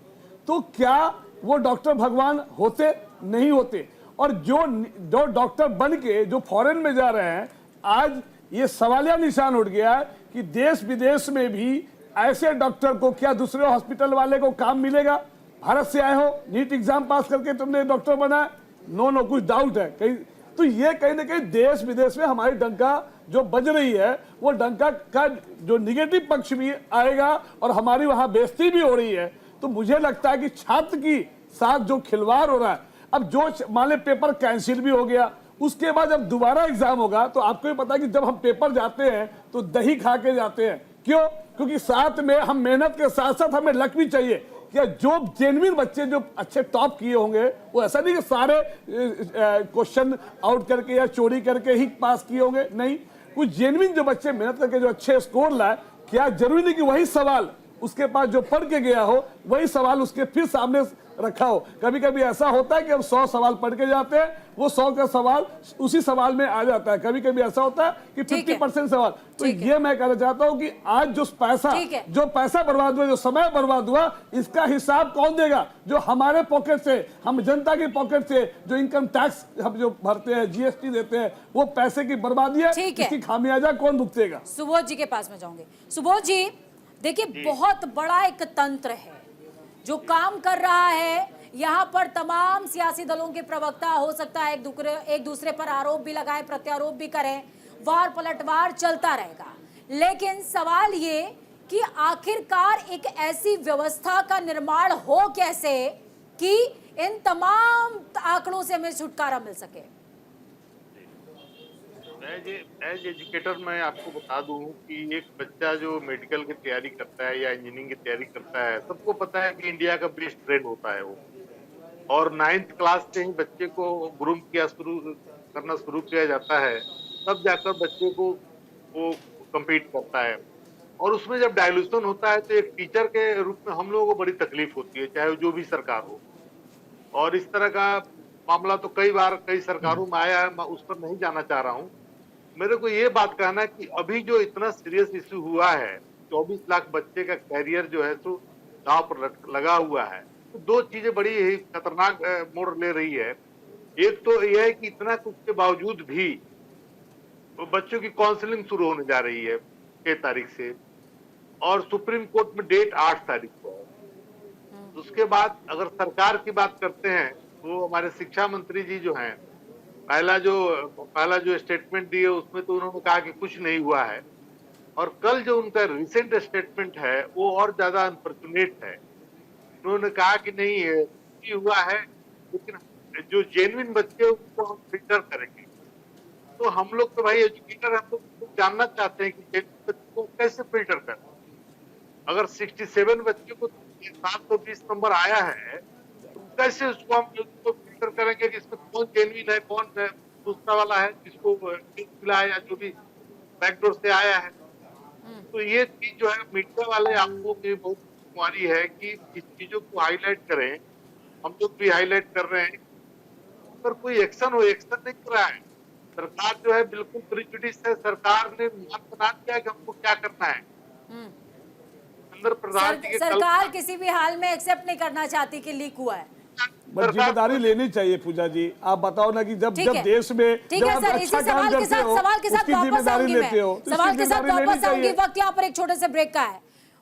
[SPEAKER 12] तो क्या वो डॉक्टर भगवान होते? नहीं होते। और जो डॉक्टर बन के जो फॉरेन में जा रहे हैं, आज ये सवालिया निशान उठ गया है कि देश विदेश में भी ऐसे डॉक्टर को क्या दूसरे हॉस्पिटल वाले को काम मिलेगा? भारत से आए हो, नीट एग्जाम पास करके तुमने डॉक्टर बना, नो कुछ डाउट है कहीं। तो ये कहीं ना कहीं देश विदेश में हमारी डंका जो बज रही है, वो डंका का जो निगेटिव पक्ष भी आएगा और हमारी वहां बेइज्जती भी हो रही है। तो मुझे लगता है कि छात्र की साथ जो खिलवाड़ हो रहा है, अब जो मान ले पेपर कैंसिल भी हो गया, उसके बाद जब दोबारा एग्जाम होगा तो आपको भी पता है कि जब हम पेपर जाते हैं तो दही खा के जाते हैं। क्यों? क्योंकि साथ में हम मेहनत के साथ साथ हमें लक भी चाहिए। क्या जो जेन्युइन बच्चे जो अच्छे टॉप किए होंगे, वो ऐसा नहीं कि सारे क्वेश्चन आउट करके या चोरी करके ही पास किए होंगे, नहीं, कुछ जेन्युइन जो बच्चे मेहनत करके जो अच्छे स्कोर लाए, क्या जरूरी नहीं कि वही सवाल उसके पास जो पढ़ के गया हो वही सवाल उसके फिर सामने रखा हो। कभी कभी ऐसा होता है कि हम 100 सवाल पढ़ के जाते हैं, वो 100 का सवाल उसी सवाल में आ जाता है। कभी कभी ऐसा होता है कि 50% सवाल। तो ये मैं कहना चाहता हूं कि आज जो पैसा बर्बाद हुआ, जो समय बर्बाद हुआ, इसका हिसाब कौन देगा? जो हमारे पॉकेट से, हम जनता की पॉकेट से जो इनकम टैक्स हम जो भरते हैं, जीएसटी देते हैं, वो पैसे की बर्बादी है, इसकी खामियाजा कौन भुगतेगा?
[SPEAKER 1] सुबोध जी के पास में जाऊंगे। सुबोध जी देखिए, बहुत बड़ा एक तंत्र है जो काम कर रहा है। यहाँ पर तमाम सियासी दलों के प्रवक्ता हो सकता है एक दूसरे पर आरोप भी लगाएं, प्रत्यारोप भी करें, वार पलटवार चलता रहेगा। लेकिन सवाल ये कि आखिरकार एक ऐसी व्यवस्था का निर्माण हो कैसे कि इन तमाम आंकड़ों से हमें छुटकारा मिल सके।
[SPEAKER 13] एज एजुकेटर मैं आपको बता दूं कि एक बच्चा जो मेडिकल की तैयारी करता है या इंजीनियरिंग की तैयारी करता है, सबको पता है कि इंडिया का बेस्ट ट्रेंड होता है वो, और 9th क्लास से ही बच्चे को ग्रूम करना शुरू किया जाता है, तब जाकर बच्चे को वो कम्पीट करता है। और उसमें जब डायल्यूशन होता है तो एक टीचर के रूप में हम लोगों को बड़ी तकलीफ होती है, चाहे जो भी सरकार हो। और इस तरह का मामला तो कई बार कई सरकारों में आया है, मैं उस पर नहीं जाना चाह रहा हूँ। मेरे को ये बात कहना है कि अभी जो इतना सीरियस इश्यू हुआ है, 24 लाख बच्चे का कैरियर जो है तो दांव पर लगा हुआ है, दो चीजें बड़ी ही खतरनाक मोड़ ले रही है। एक तो यह है कि इतना कुछ के बावजूद भी तो बच्चों की काउंसलिंग शुरू होने जा रही है 6 तारीख से, और सुप्रीम कोर्ट में डेट 8 तारीख को है। उसके बाद अगर सरकार की बात करते हैं तो हमारे शिक्षा मंत्री जी जो हैं, पहला जो स्टेटमेंट दिए उसमें तो उन्होंने कहा कि कुछ नहीं हुआ है, और कल जो उनका रिसेंट स्टेटमेंट है वो और ज्यादा अनफॉर्चुनेट है। उन्होंने कहा कि नहीं हुआ है, लेकिन जो जेन्युइन बच्चे उनको हम फिल्टर करेंगे। तो हम लोग तो भाई एजुकेटर, हम लोग जानना चाहते हैं कि जेन्युइन बच्चों को कैसे फिल्टर करें। अगर 67 बच्चों को 720 नंबर आया है तो कैसे उसको हम फिल्टर करेंगे कि इसमें कौन जेन्युइन है, कौन दूसरा वाला है जिसको मिला है या जो भी बैकडोर से आया है। तो ये चीज जो है मीडिया वाले आपको की बहुत कुमारी है कि इस चीजों को हाईलाइट करें। हम लोग भी हाईलाइट कर रहे हैं, पर कोई एक्शन नहीं कर रहा है। सरकार जो है बिल्कुल प्रिजुडिस है। सरकार ने बना दिया कि हमको क्या करना है। अंदर प्रधान जी के
[SPEAKER 1] सरकार किसी भी हाल में एक्सेप्ट नहीं करना चाहती कि लीक हुआ है।
[SPEAKER 12] जिम्मेदारी लेनी चाहिए पूजा जी। आप बताओ ना कि जब देश में
[SPEAKER 1] ठीक है सर, इसी सवाल के साथ वापस आऊंगी मैं। सवाल के साथ वापस आऊंगी। वक्त यहाँ पर एक छोटे से ब्रेक का है।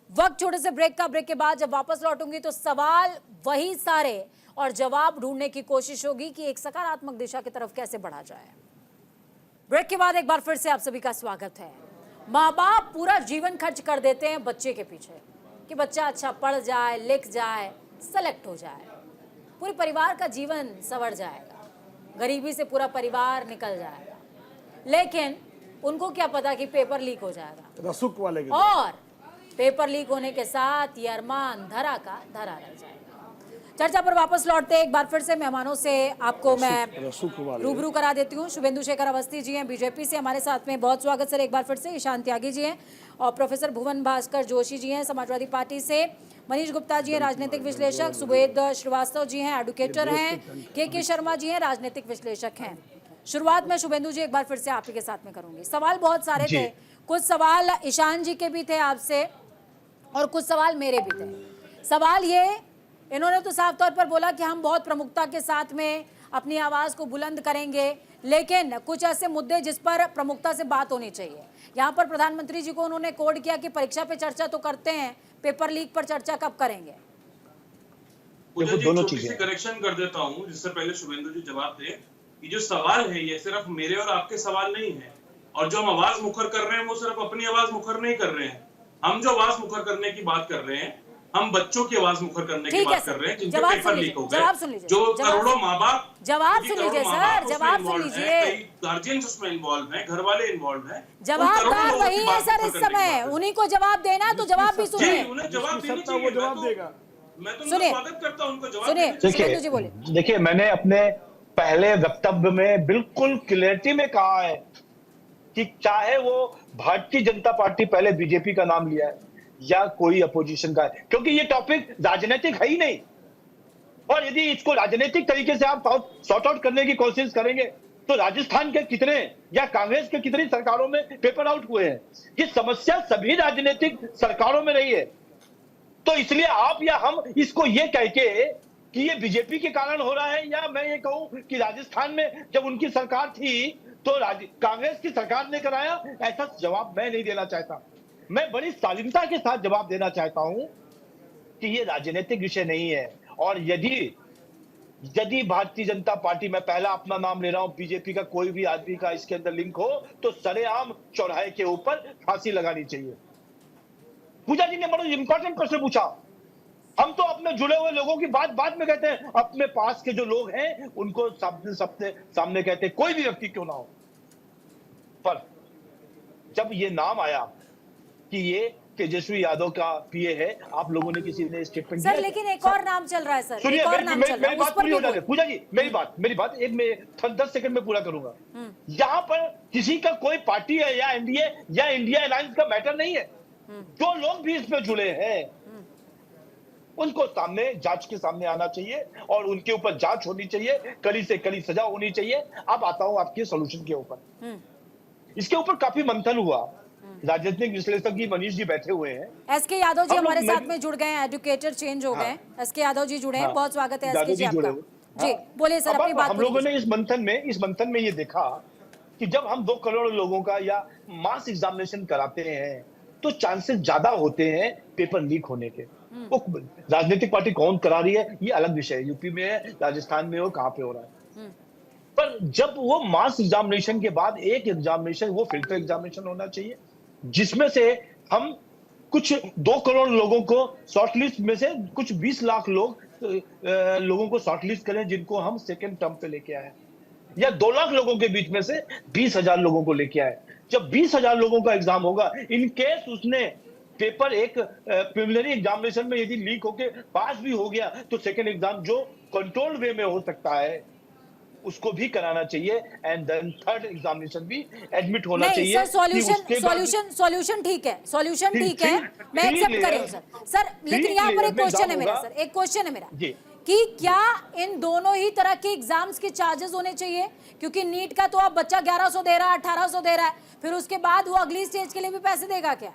[SPEAKER 1] ब्रेक के बाद जब वापस लौटूंगी तो सवाल वही सारे और जवाब ढूंढने की कोशिश होगी कि एक सकारात्मक दिशा की तरफ कैसे बढ़ा जाए। ब्रेक के बाद एक बार फिर से आप सभी का स्वागत है। माँ बाप पूरा जीवन खर्च कर देते हैं बच्चे के पीछे कि बच्चा अच्छा पढ़ जाए, लिख जाए, सेलेक्ट हो जाए, पूरे परिवार का जीवन संवर जाएगा, गरीबी से पूरा परिवार निकल जाएगा। लेकिन उनको क्या पता कि पेपर लीक हो जाएगा,
[SPEAKER 12] रसूख वाले
[SPEAKER 1] और पेपर लीक होने के साथ ये अरमान धरा का धरा रह जाएगा। चर्चा पर वापस लौटते एक बार फिर से मेहमानों से आपको मैं रूबरू करा देती हूँ। शुभेंदु शेखर अवस्थी जी हैं बीजेपी से हमारे साथ में, बहुत स्वागत सर एक बार फिर से। ईशान त्यागी जी हैं और प्रोफेसर भुवन भास्कर जोशी जी हैं समाजवादी पार्टी से। मनीष गुप्ता जी हैं राजनीतिक विश्लेषक। सुबेद श्रीवास्तव जी हैं एडवोकेटर हैं। के शर्मा जी हैं राजनीतिक विश्लेषक हैं। शुरुआत में शुभेंदु जी एक बार फिर से आप ही के साथ में करूंगी। सवाल बहुत सारे थे, कुछ सवाल ईशान जी के भी थे आपसे और कुछ सवाल मेरे भी थे। सवाल ये, इन्होंने तो साफ तौर पर बोला कि हम बहुत प्रमुखता के साथ में अपनी आवाज को बुलंद करेंगे, लेकिन कुछ ऐसे मुद्दे जिस पर प्रमुखता से बात होनी चाहिए। यहाँ पर प्रधानमंत्री जी को उन्होंने कोड किया कि परीक्षा पे चर्चा तो करते हैं, पेपर लीक पर चर्चा कब करेंगे?
[SPEAKER 10] दोनों चीजें करेक्शन कर देता हूँ जिससे पहले शुभेंदु जी जवाब दे। ये जो सवाल है ये सिर्फ मेरे और आपके सवाल नहीं है, और जो हम आवाज मुखर कर रहे हैं वो सिर्फ अपनी आवाज मुखर नहीं कर रहे हैं। हम जो आवाज मुखर करने की बात कर रहे हैं, हम बच्चों की आवाज मुखर करने की बात कर रहे हैं जिनके पेपर लीक हो गए, जो करोड़ों माँ बाप।
[SPEAKER 1] जवाब सुन लीजिए सर, जवाब सुन लीजिए।
[SPEAKER 10] गार्जियंस उसमें इन्वॉल्व हैं, घर वाले इन्वॉल्व हैं।
[SPEAKER 1] जवाबदार वही है सर इस समय, उन्हीं को जवाब देना, तो जवाब भी सुनिए।
[SPEAKER 10] उन्हें जवाब देना चाहिए, वो जवाब देगा। मैं तो स्वागत करता हूं उनको जवाब।
[SPEAKER 7] देखिए मैंने अपने पहले वक्तव्य में बिल्कुल क्लियरिटी में कहा है कि चाहे वो भारतीय जनता पार्टी, पहले बीजेपी का नाम लिया है, या कोई अपोजिशन का है, क्योंकि ये टॉपिक राजनीतिक है ही नहीं। और यदि इसको राजनीतिक तरीके से आप सॉर्ट आउट करने की कोशिश करेंगे तो राजस्थान के कितने या कांग्रेस के कितनी सरकारों में पेपर आउट हुए हैं। ये समस्या सभी राजनीतिक सरकारों में रही है। तो इसलिए आप या हम इसको ये कह के कि ये बीजेपी के कारण हो रहा है, या मैं ये कहूं कि राजस्थान में जब उनकी सरकार थी तो कांग्रेस की सरकार ने कराया, ऐसा जवाब मैं नहीं देना चाहता। मैं बड़ी शालीनता के साथ जवाब देना चाहता हूं कि ये राजनीतिक विषय नहीं है। और यदि भारतीय जनता पार्टी, मैं पहला अपना नाम ले रहा हूं, बीजेपी का कोई भी आदमी का इसके अंदर लिंक हो तो सरेआम चौराहे के ऊपर फांसी लगानी चाहिए। पूजा जी ने बड़ा इंपॉर्टेंट प्रश्न पूछा। हम तो अपने जुड़े हुए लोगों की बात बाद में कहते हैं, अपने पास के जो लोग हैं उनको सामने कहते हैं, कोई भी व्यक्ति क्यों ना हो। पर जब ये नाम आया कि ये तेजस्वी यादव का पीए है, आप लोगों ने किसी ने स्टेटमेंट
[SPEAKER 1] दिया? सर लेकिन एक और नाम चल रहा है सर,
[SPEAKER 7] सुनिए मेरी बात पूरी हो जाए। पूजा जी मेरी बात एक में 10 सेकंड में पूरा करूंगा। यहाँ पर किसी का कोई पार्टी है या एनडीए या इंडिया अलायंस का मैटर नहीं है। जो लोग भी इसमें जुड़े हैं उनको सामने, जांच के सामने आना चाहिए और उनके ऊपर जांच होनी चाहिए, कड़ी से कड़ी सजा होनी चाहिए। अब आता हूं आपके सोल्यूशन के ऊपर। इसके ऊपर काफी मंथन हुआ राजनीतिक विश्लेषक जी मनीष जी बैठे हुए हैं।
[SPEAKER 1] एसके यादव जी
[SPEAKER 7] हम लोग
[SPEAKER 1] हमारे साथ में जुड़ गए हैं, एजुकेटर चेंज हो गए। एसके यादव जी जुड़े हैं,
[SPEAKER 7] हाँ।
[SPEAKER 1] बहुत स्वागत है एसके
[SPEAKER 7] यादव
[SPEAKER 1] जी
[SPEAKER 7] जी जुड़े
[SPEAKER 1] आपका।
[SPEAKER 7] हुए।
[SPEAKER 1] जी बोलिए सर,
[SPEAKER 7] अब
[SPEAKER 1] अपनी बात
[SPEAKER 7] हम
[SPEAKER 1] पूरी
[SPEAKER 7] लोगों ने
[SPEAKER 1] कीजिए।
[SPEAKER 7] इस मंथन में ये देखा कि जब हम 2 करोड़ लोगों का या मास एग्जामिनेशन कराते हैं तो चांसेस ज्यादा होते हैं पेपर लीक होने के। वो राजनीतिक पार्टी कौन करा रही है ये अलग विषय है, यूपी में है, राजस्थान में हो, कहाँ पे हो रहा है। पर जब वो मास एग्जामिनेशन के बाद एक एग्जामिनेशन, वो फिल्टर एग्जामिनेशन होना चाहिए जिसमें से हम कुछ 2 करोड़ लोगों को शॉर्टलिस्ट में से कुछ 20 लाख लोगों को शॉर्टलिस्ट करें जिनको हम सेकंड टर्म पे लेके आए, या 2 लाख लोगों के बीच में से 20,000 लोगों को लेके आए। जब 20,000 लोगों का एग्जाम होगा, इन केस उसने पेपर एक प्रिलिमिनरी एग्जामिनेशन में यदि लीक होके पास भी हो गया तो सेकंड एग्जाम जो कंट्रोल्ड वे में हो सकता है उसको भी कराना चाहिए, एंड देन थर्ड एग्जामिनेशन भी एडमिट होना
[SPEAKER 1] नहीं
[SPEAKER 7] चाहिए।
[SPEAKER 1] सर, सॉल्यूशन ठीक है, सॉल्यूशन ठीक है, मैं एक्सेप्ट कर रही हूँ सर। लेकिन यहाँ पर एक क्वेश्चन है मेरा सर, एक क्वेश्चन है मेरा कि क्या इन दोनों ही तरह के एग्जाम्स के चार्जेस होने चाहिए? क्योंकि नीट का तो अब बच्चा 1100 दे रहा है, 1800 दे रहा है, फिर उसके बाद वो अगली स्टेज के लिए भी पैसे देगा क्या?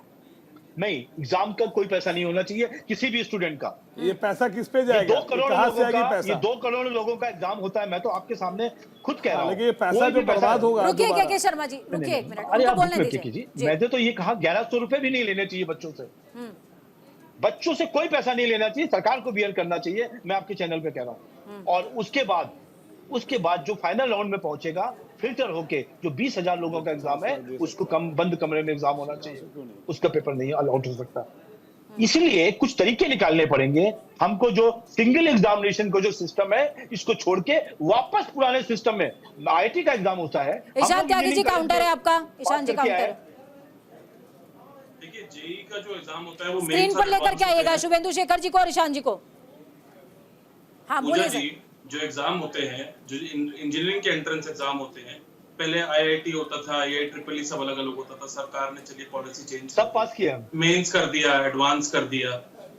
[SPEAKER 7] नहीं, एग्जाम का कोई पैसा नहीं होना चाहिए किसी भी स्टूडेंट का।
[SPEAKER 12] ये पैसा किस पे जाएगा?
[SPEAKER 7] 2 करोड़
[SPEAKER 12] कहाँ
[SPEAKER 7] लोगों
[SPEAKER 12] से आएगी
[SPEAKER 7] का,
[SPEAKER 12] पैसा?
[SPEAKER 7] ये 2 करोड़ लोगों का एग्जाम होता है, मैं तो आपके सामने खुद कह रहा हूँ।
[SPEAKER 12] लेकिन ये पैसा जो बर्बाद होगा।
[SPEAKER 1] रुकिए के शर्मा जी, रुकिए एक मिनट,
[SPEAKER 7] अरे
[SPEAKER 1] उनको
[SPEAKER 7] आप
[SPEAKER 1] बोलने
[SPEAKER 7] कीजिए,
[SPEAKER 1] दीजिए।
[SPEAKER 7] मैंने तो ये कहा 1100 रुपए भी नहीं लेने चाहिए बच्चों से। बच्चों से कोई पैसा नहीं लेना चाहिए, सरकार को बियर करना चाहिए, मैं आपके चैनल पे कह रहा हूँ। और उसके बाद जो फाइनल राउंड में पहुंचेगा, फिल्टर होके जो 20,000 लोगों का एग्जाम है उसको बंद कमरे में एग्जाम होना चाहिए, उसका पेपर नहीं अलाउड हो सकता। इसलिए कुछ तरीके निकालने पड़ेंगे हमको, जो सिंगल एग्जामिनेशन को जो सिस्टम है इसको छोड़ के वापस पुराने सिस्टम में IIT का एग्जाम होता है।
[SPEAKER 1] ईशान त्यागी जी काउंटर है आपका, ईशान जी काउंटर।
[SPEAKER 10] देखिए जेई का जो एग्जाम होता है वो
[SPEAKER 1] स्क्रीन पर लेकर के आइएगा शुभेंदु शेखर जी को और ईशान जी को। हाँ बोलिए सर।
[SPEAKER 10] जो एग्जाम होते हैं, जो इंजीनियरिंग के एंट्रेंस एग्जाम होते हैं, पहले IIT होता था, IIEEE सब अलग अलग होता था। सरकार ने चलिए पॉलिसी चेंज,
[SPEAKER 7] सब पास किया,
[SPEAKER 10] मेंस कर दिया, एडवांस कर दिया।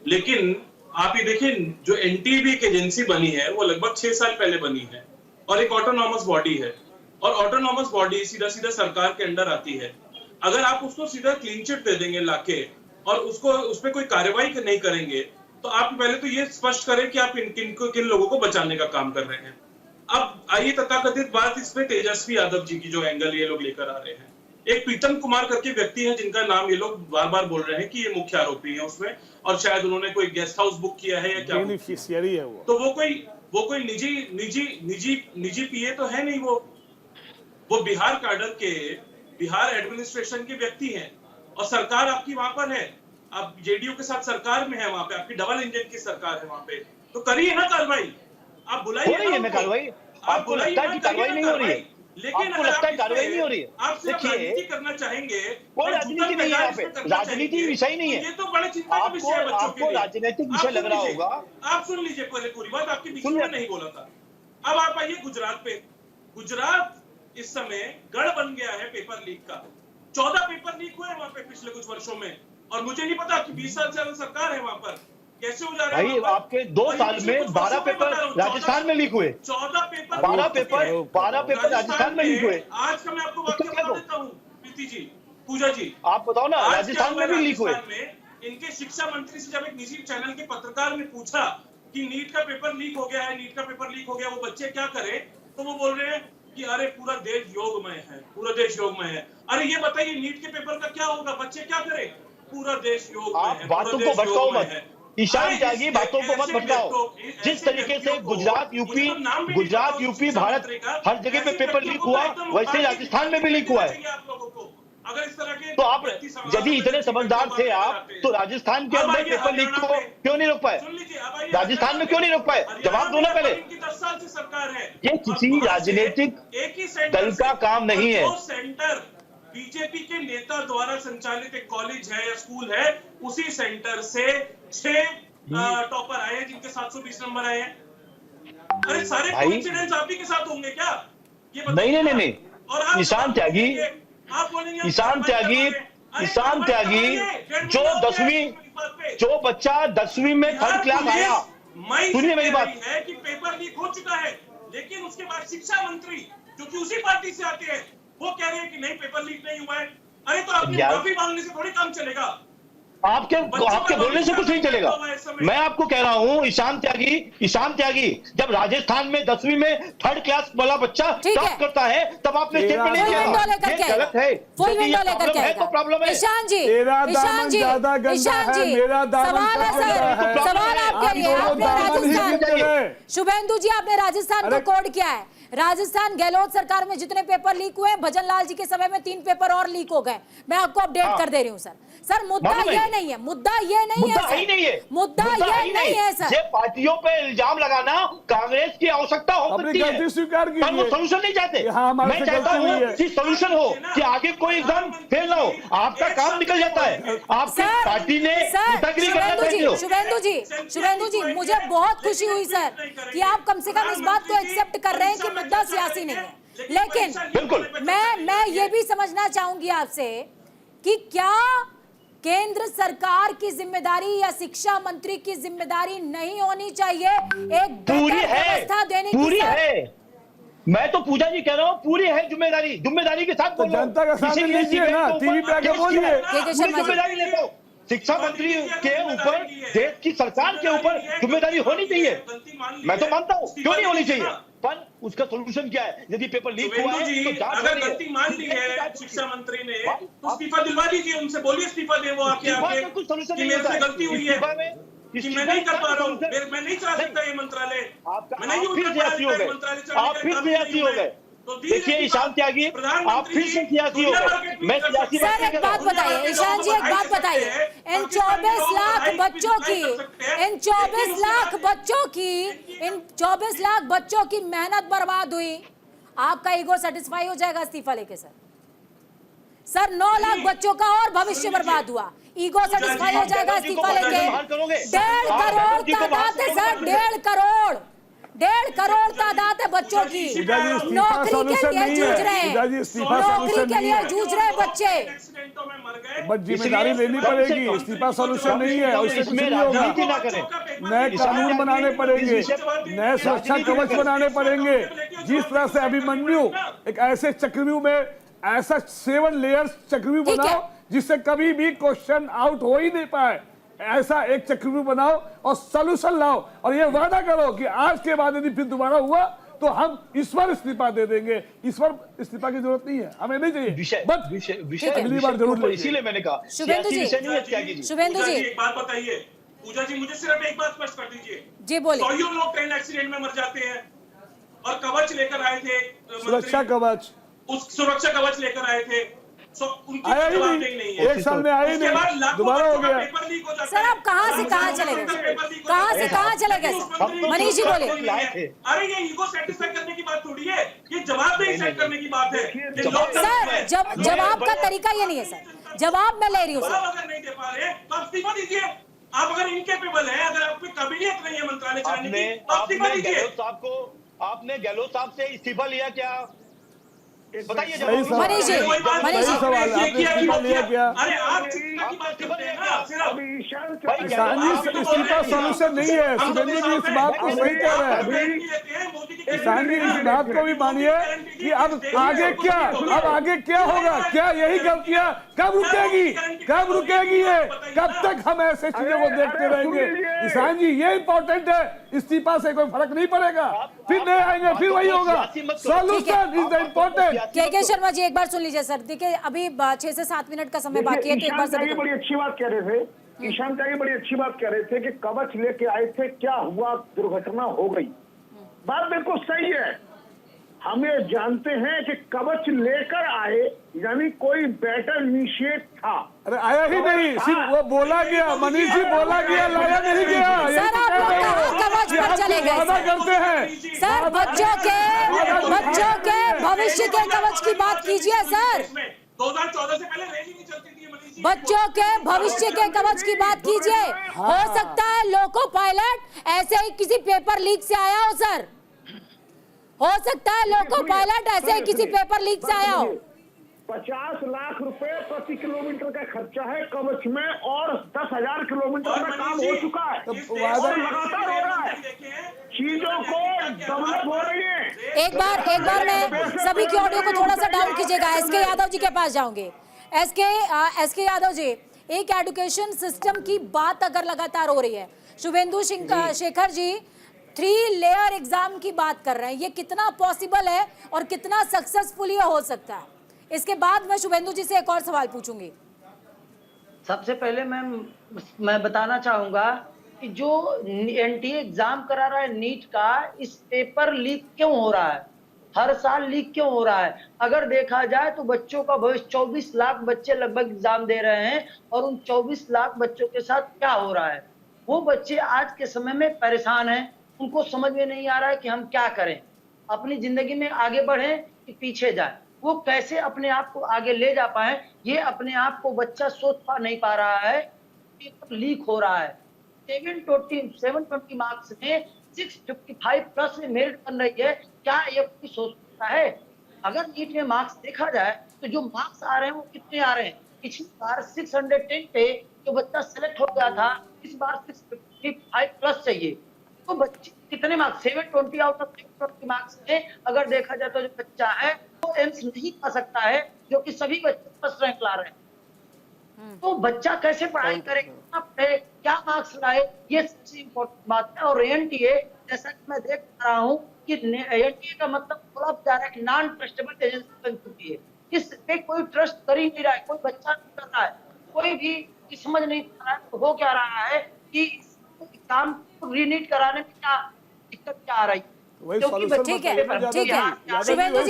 [SPEAKER 10] लेकिन आप ये देखिए जो NTB की एजेंसी बनी है वो लगभग 6 साल पहले बनी है और एक ऑटोनॉमस बॉडी है, और ऑटोनॉमस बॉडी सीधा सीधा सरकार के अंडर आती है। अगर आप उसको सीधा क्लीन चिट दे देंगे लाके और उसको उस पर कोई कार्रवाई नहीं करेंगे तो आप पहले तो ये स्पष्ट करें कि आप किन लोगों को बचाने का काम कर रहे हैं। अब आइए तथाकथित बात इस पे तेजस्वी यादव जी की जो एंगल ये लोग लेकर आ रहे हैं। एक प्रीतम कुमार करके व्यक्ति है जिनका नाम ये लोग बार बार बोल रहे हैं कि ये मुख्य आरोपी है उसमें, और शायद उन्होंने कोई गेस्ट हाउस बुक किया है या क्या
[SPEAKER 12] बेनिफिशियरी है वो।
[SPEAKER 10] तो वो कोई निजी पीए तो है नहीं, वो बिहार कैडर के, बिहार एडमिनिस्ट्रेशन के व्यक्ति हैं और सरकार आपकी वहां पर है, आप जेडीयू के साथ सरकार में है, वहां पे आपकी डबल इंजन की सरकार है वहां पे, तो करिए ना कार्रवाई। आप बुलाइए ना
[SPEAKER 7] कार्रवाई, आपको लगता है कि कार्रवाई नहीं हो रही है?
[SPEAKER 10] लेकिन
[SPEAKER 7] आपको लगता है कार्रवाई नहीं हो रही है?
[SPEAKER 10] आप सिर्फ राजनीति करना चाहेंगे,
[SPEAKER 7] कोई राजनीति नहीं है यहाँ पे, राजनीति विषय नहीं है।
[SPEAKER 10] ये तो बड़े चिंता का विषय है बच्चों के लिए।
[SPEAKER 7] आपको राजनीतिक विषय लग रहा होगा।
[SPEAKER 10] आप सुन लीजिए पहले पूरी बात, आपके बीच में नहीं बोला था। अब आप आइए गुजरात पे। गुजरात इस समय गढ़ बन गया है पेपर लीक का। 14 पेपर लीक हुए वहां पे पिछले कुछ वर्षों में, और मुझे नहीं पता कि 20 साल से ज्यादा सरकार है वहां पर, कैसे हो जा रहा है
[SPEAKER 7] भाई? आपके 2 साल में 12 पेपर राजस्थान में लीक हुए, 12 पेपर राजस्थान में लीक हुए।
[SPEAKER 10] आज का मैं आपको वाक्य बता देता हूँ प्रीति जी, पूजा जी,
[SPEAKER 7] आप बताओ ना, राजस्थान में भी लीक हुए।
[SPEAKER 10] इनके शिक्षा मंत्री से जब एक निजी चैनल के पत्रकार ने पूछा कि नीट का पेपर लीक हो गया है, नीट का पेपर लीक हो गया, वो बच्चे क्या करें, तो वो बोल रहे हैं कि अरे पूरा देश योगमय है, पूरा देश योगमय है। अरे ये बताइए नीट के पेपर का क्या होगा, बच्चे क्या करें? पूरा देश योगमय है।
[SPEAKER 7] बातों को भटकाओ मत ईशान त्यागी, बातों को मत भटकाओ। जिस तरीके से गुजरात यूपी भारत हर जगह पे पेपर लीक हुआ, वैसे राजस्थान में भी लीक हुआ है।
[SPEAKER 10] अगर इस तरह के
[SPEAKER 7] तो आप यदि इतने समझदार थे आप, तो राजस्थान के अंदर पेपर लीक को क्यों नहीं रोक पाए? राजस्थान में क्यों नहीं रोक पाए? जवाब दो ना पहले।
[SPEAKER 10] 10 साल से सरकार है,
[SPEAKER 7] ये किसी राजनीतिक दल का काम नहीं है।
[SPEAKER 10] सेंटर बीजेपी के नेता द्वारा संचालित एक कॉलेज है या स्कूल है, उसी सेंटर से 6 टॉपर आए जिनके 720 नंबर आए हैं। अरे सारे कोइंसिडेंस आप ही के साथ होंगे क्या? ये
[SPEAKER 7] नहीं। और ईशान त्यागी जो बच्चा 10वीं में 3rd क्लास आया, सुनिए मेरी बात,
[SPEAKER 10] है कि पेपर लीक हो चुका है, लेकिन उसके बाद शिक्षा मंत्री जो कि उसी पार्टी से आते हैं वो कह रहे हैं कि नहीं पेपर लीक नहीं हुआ है। अरे तो आपने माफी मांगने से थोड़ी काम चलेगा।
[SPEAKER 7] आपके बोलने से कुछ नहीं चलेगा। मैं आपको कह रहा हूँ ईशान त्यागी जब राजस्थान में 10वीं में 3rd क्लास वाला बच्चा टॉप करता है तब आपने स्टेटमेंट नहीं लिया। ये गलत है।
[SPEAKER 1] फुल विंडो लेकर के
[SPEAKER 7] तो प्रॉब्लम है।
[SPEAKER 1] ईशान जी, सवाल है सर, सवाल आपके लिए। आपने राजस्थान, शुभेंदु जी आपने राजस्थान को कोड किया है। राजस्थान गहलोत सरकार में जितने पेपर लीक हुए, भजन लाल जी के समय में 3 पेपर और लीक हो गए। मैं आपको अपडेट कर दे रही हूँ सर। मुद्दा ये नहीं है, मुद्दा ये नहीं है सर, मुद्दा ये नहीं है सर।
[SPEAKER 7] ये पार्टियों पे इल्जाम लगाना कांग्रेस की आवश्यकता हो सकती है,
[SPEAKER 12] स्वीकार
[SPEAKER 7] पर वो सोल्यूशन नहीं चाहते। मैं चाहता हूँ कि सोल्यूशन हो, कि आगे कोई एग्जाम फेल ना हो, आपका काम निकल जाता है। आपकी पार्टी ने
[SPEAKER 1] शुभेंदु जी, मुझे बहुत खुशी हुई सर कि आप कम से कम इस बात को एक्सेप्ट कर रहे हैं कि मुद्दा सियासी नहीं है। लेकिन
[SPEAKER 7] बिल्कुल
[SPEAKER 1] मैं ये भी समझना चाहूंगी आपसे कि क्या केंद्र सरकार की जिम्मेदारी या शिक्षा मंत्री की जिम्मेदारी नहीं होनी चाहिए एक बेहतर व्यवस्था देने की?
[SPEAKER 7] पूरी है। मैं तो पूजा जी कह रहा हूँ, पूरी है जिम्मेदारी के साथ बोलो।
[SPEAKER 12] जनता का सामने लीजिए ना, टीवी पे आके बोलिए।
[SPEAKER 7] जिम्मेदारी ले लो। शिक्षा मंत्री के ऊपर, देश की सरकार के ऊपर जिम्मेदारी होनी चाहिए। मैं तो मानता हूँ, क्यों नहीं होनी चाहिए, पर उसका सोल्यूशन क्या है? यदि पेपर लीक हुआ है तो
[SPEAKER 10] अगर गलती मान ली है शिक्षा मंत्री ने तो इस्तीफा दिलवा दीजिए उनसे, बोलिए इस्तीफा दे वो आके कि मेरे से गलती हुई है कि मैं नहीं कर पा रहा हूँ, मैं नहीं चला सकता ये मंत्रालय, मैं नहीं
[SPEAKER 7] फिर सियासी हो गए। देखिए ईशान त्यागी, आप फिर से सियासी हो गए। मैं सियासी
[SPEAKER 1] सर एक बात बताइए ईशान जी, एक बात बताइए, इन 24 लाख बच्चों की मेहनत बर्बाद हुई, आपका ईगो सेटिस्फाई हो जाएगा इस्तीफा लेके? सर 9 लाख बच्चों का और भविष्य बर्बाद हुआ, ईगो सेटिस्फाई हो जाएगा इस्तीफा लेके? 1.5 करोड़ तादाद है सर, 1.5 करोड़ तादाद है बच्चों की, नौकरी के लिए जूझ रहे बच्चे।
[SPEAKER 12] बट जिम्मेदारी लेनी पड़ेगी, इस्तीफा सोल्यूशन नहीं है, उससे कुछ नहीं होगा। नए कानून बनाने पड़ेंगे, नए सुरक्षा कवच बनाने पड़ेंगे। जिस तरह से अभिमन्यु एक ऐसे चक्रव्यूह में ऐसा 7 लेयर्स चक्रव्यूह बनाओ जिससे कभी भी क्वेश्चन आउट हो ही नहीं पाए, ऐसा एक चक्रव्यूह बनाओ और सोल्यूशन लाओ। और ये वादा करो कि आज के बाद यदि फिर दोबारा हुआ तो हम ईश्वर इस्तीफा दे देंगे। ईश्वर इस्तीफा की जरूरत नहीं है, हमें नहीं चाहिए, बट अगली बार जरूर।
[SPEAKER 7] इसीलिए मैंने कहा
[SPEAKER 1] शुभेंदु जी
[SPEAKER 10] एक बात बताइए, पूजा जी मुझे सिर्फ एक बात स्पष्ट कर दीजिए
[SPEAKER 1] जी, बोलिए।
[SPEAKER 10] 100 लोग ट्रेन एक्सीडेंट में मर जाते हैं और कवच लेकर आए थे,
[SPEAKER 12] सुरक्षा कवच,
[SPEAKER 10] उस सुरक्षा कवच लेकर आए थे,
[SPEAKER 12] आया ही नहीं, एक साल में आया ही नहीं, दोबारा हो गया।
[SPEAKER 1] सर आप कहाँ से कहाँ चले गए? मनीष जी बोले।
[SPEAKER 10] अरे ये ईगो सेटिस्फाई करने की बात थोड़ी है, ये जवाब नहीं सेट करने की बात है
[SPEAKER 1] सर। जवाब का तरीका ये नहीं है सर, जवाब मैं ले रही हूँ सर।
[SPEAKER 10] अगर नहीं दे पा रहे तो आप इस्तीफा दीजिए। आप अगर इनकेपेबल हैं, अगर आप काबिलियत नहीं है मंत्रालय चलाने की, तो इस्तीफा दीजिए।
[SPEAKER 7] आपने गहलोत साहब से इस्तीफा लिया क्या? बताइए
[SPEAKER 1] मनीष जी,
[SPEAKER 10] अरे आप की बात करते हैं ना,
[SPEAKER 12] इस्तीफा सोल्यूशन नहीं है। शुभेंदु जी इस बात को सही कह रहे हैं। किसान जी इस बात को भी मानिए कि अब आगे क्या होगा, क्या यही गलतियां कब रुकेगी ये, कब तक हम ऐसे चीजों को देखते रहेंगे? किसान जी ये इंपॉर्टेंट है, इस्तीफा से कोई फर्क नहीं पड़ेगा, फिर नहीं आएंगे, फिर वही होगा। Solution is the important.
[SPEAKER 1] के शर्मा जी एक बार सुन लीजिए सर, देखिए अभी 6 से 7 मिनट का समय बाकी है, तो एक बार सभी
[SPEAKER 9] बड़ी अच्छी बात कह रहे थे, ईशान त्यागी बड़ी अच्छी बात कह रहे थे कि कवच लेके आए थे, क्या हुआ, दुर्घटना हो गई। बात बिल्कुल सही है, हम ये जानते हैं कि कवच लेकर आए यानी कोई बेटर निषेध था।
[SPEAKER 12] अरे आया ही नहीं, सिर्फ वो बोला गया, मनीष जी बोला गया, लाया नहीं गया।
[SPEAKER 1] सर आप लोग कहाँ कवच पर चले गए?
[SPEAKER 12] करते हैं
[SPEAKER 1] सर, बच्चों के भविष्य के कवच की बात कीजिए सर।
[SPEAKER 10] 2014 से पहले रैली नहीं चलती थी मनीष जी।
[SPEAKER 1] बच्चों के भविष्य के कवच की बात कीजिए। हो सकता है लोको पायलट ऐसे ही किसी पेपर लीक से आया हो सर, हो सकता है लोको पायलट ऐसे ही किसी पेपर लीक से आया हो।
[SPEAKER 9] 50 लाख रुपए प्रति किलोमीटर का खर्चा है कवच में, और 10,000 किलोमीटर का काम हो चुका है और लगातार हो रहा है, चीजों को डेवलप हो रही है।
[SPEAKER 1] एक बार मैं सभी के ऑडियो को थोड़ा सा डाउन कीजिएगा, एसके यादव जी के पास जाऊंगे। एस के यादव जी, एक एजुकेशन सिस्टम की बात अगर लगातार हो रही है, शुभेंदु शेखर जी 3 लेयर एग्जाम की बात कर रहे हैं, ये कितना पॉसिबल है और कितना सक्सेसफुल ये हो सकता है? इसके बाद मैं शुभेंदु जी से एक और सवाल पूछूंगी।
[SPEAKER 14] सबसे पहले मैं बताना चाहूंगा कि जो एनटीए एग्जाम करा रहा है नीट का, इस पेपर लीक क्यों हो रहा है? हर साल लीक क्यों हो रहा है? अगर देखा जाए तो बच्चों का भविष्य, 24 लाख बच्चे लगभग एग्जाम दे रहे हैं और उन 24 लाख बच्चों के साथ क्या हो रहा है? वो बच्चे आज के समय में परेशान हैं, उनको समझ में नहीं आ रहा है कि हम क्या करें, अपनी जिंदगी में आगे बढ़ें कि पीछे जाए, वो कैसे अपने आप को आगे ले जा पाए, ये अपने आप को बच्चा सोच नहीं पा रहा है। पेपर लीक हो रहा है, 720 मार्क्स में 655 प्लस में मेरिट बन रही है, क्या ये कोई सोच सकता है? अगर नीट में मार्क्स देखा जाए तो जो मार्क्स आ रहे हैं वो कितने आ रहे हैं? पिछली बार 610 पे जो बच्चा सेलेक्ट हो गया था, इस बार 655 प्लस चाहिए, तो बच्चे कितने मार्क्स? 720 आउट ऑफ 720 मार्क्स में अगर देखा जाए तो जो बच्चा है वो एम्स नहीं पा सकता है, जो कि सभी बच्चे फर्स्ट रैंक ला रहे हैं। तो बच्चा कैसे पढ़ाई करेगा, क्या मार्क्स लाए, ये सबसे इम्पोर्टेंट बात है। और एनटीए, जैसा कि मैं देख पा रहा हूँ कि एनटीए का मतलब बोला जा रहा है कि नॉन ट्रस्टेबल एजेंसी बन चुकी है, इस पे कोई ट्रस्ट कर ही नहीं रहा है, कोई बच्चा नहीं कर रहा है, कोई भी समझ नहीं पा रहा है तो हो क्या रहा है कि एग्जाम को रीनीट कराने में क्या दिक्कत क्या आ रही है।
[SPEAKER 1] ठीक है, शुभेंदु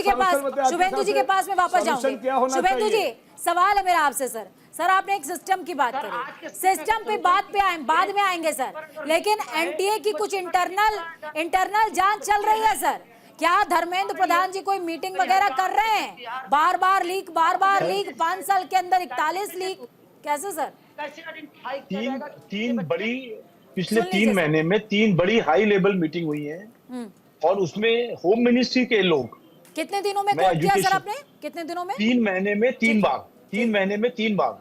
[SPEAKER 1] जी के पास मैं वापस जाऊंगी। शुभेंदु जी, सवाल है मेरा आपसे सर आपने एक सिस्टम की बात करी, सिस्टम पे बाद में आएंगे सर, लेकिन एनटीए की कुछ इंटरनल जांच चल रही है सर। क्या धर्मेंद्र प्रधान जी कोई मीटिंग वगैरह कर रहे हैं? बार बार लीक 5 साल के अंदर 41 लीक, कैसे सर?
[SPEAKER 7] तीन बड़ी पिछले 3 महीने में 3 बड़ी हाई लेवल मीटिंग हुई है और उसमें होम मिनिस्ट्री के लोग
[SPEAKER 1] कितने दिनों में कोट किया सर आपने? कितने दिनों में?
[SPEAKER 7] 3 महीने में 3 बार, 3 महीने में 3 बार।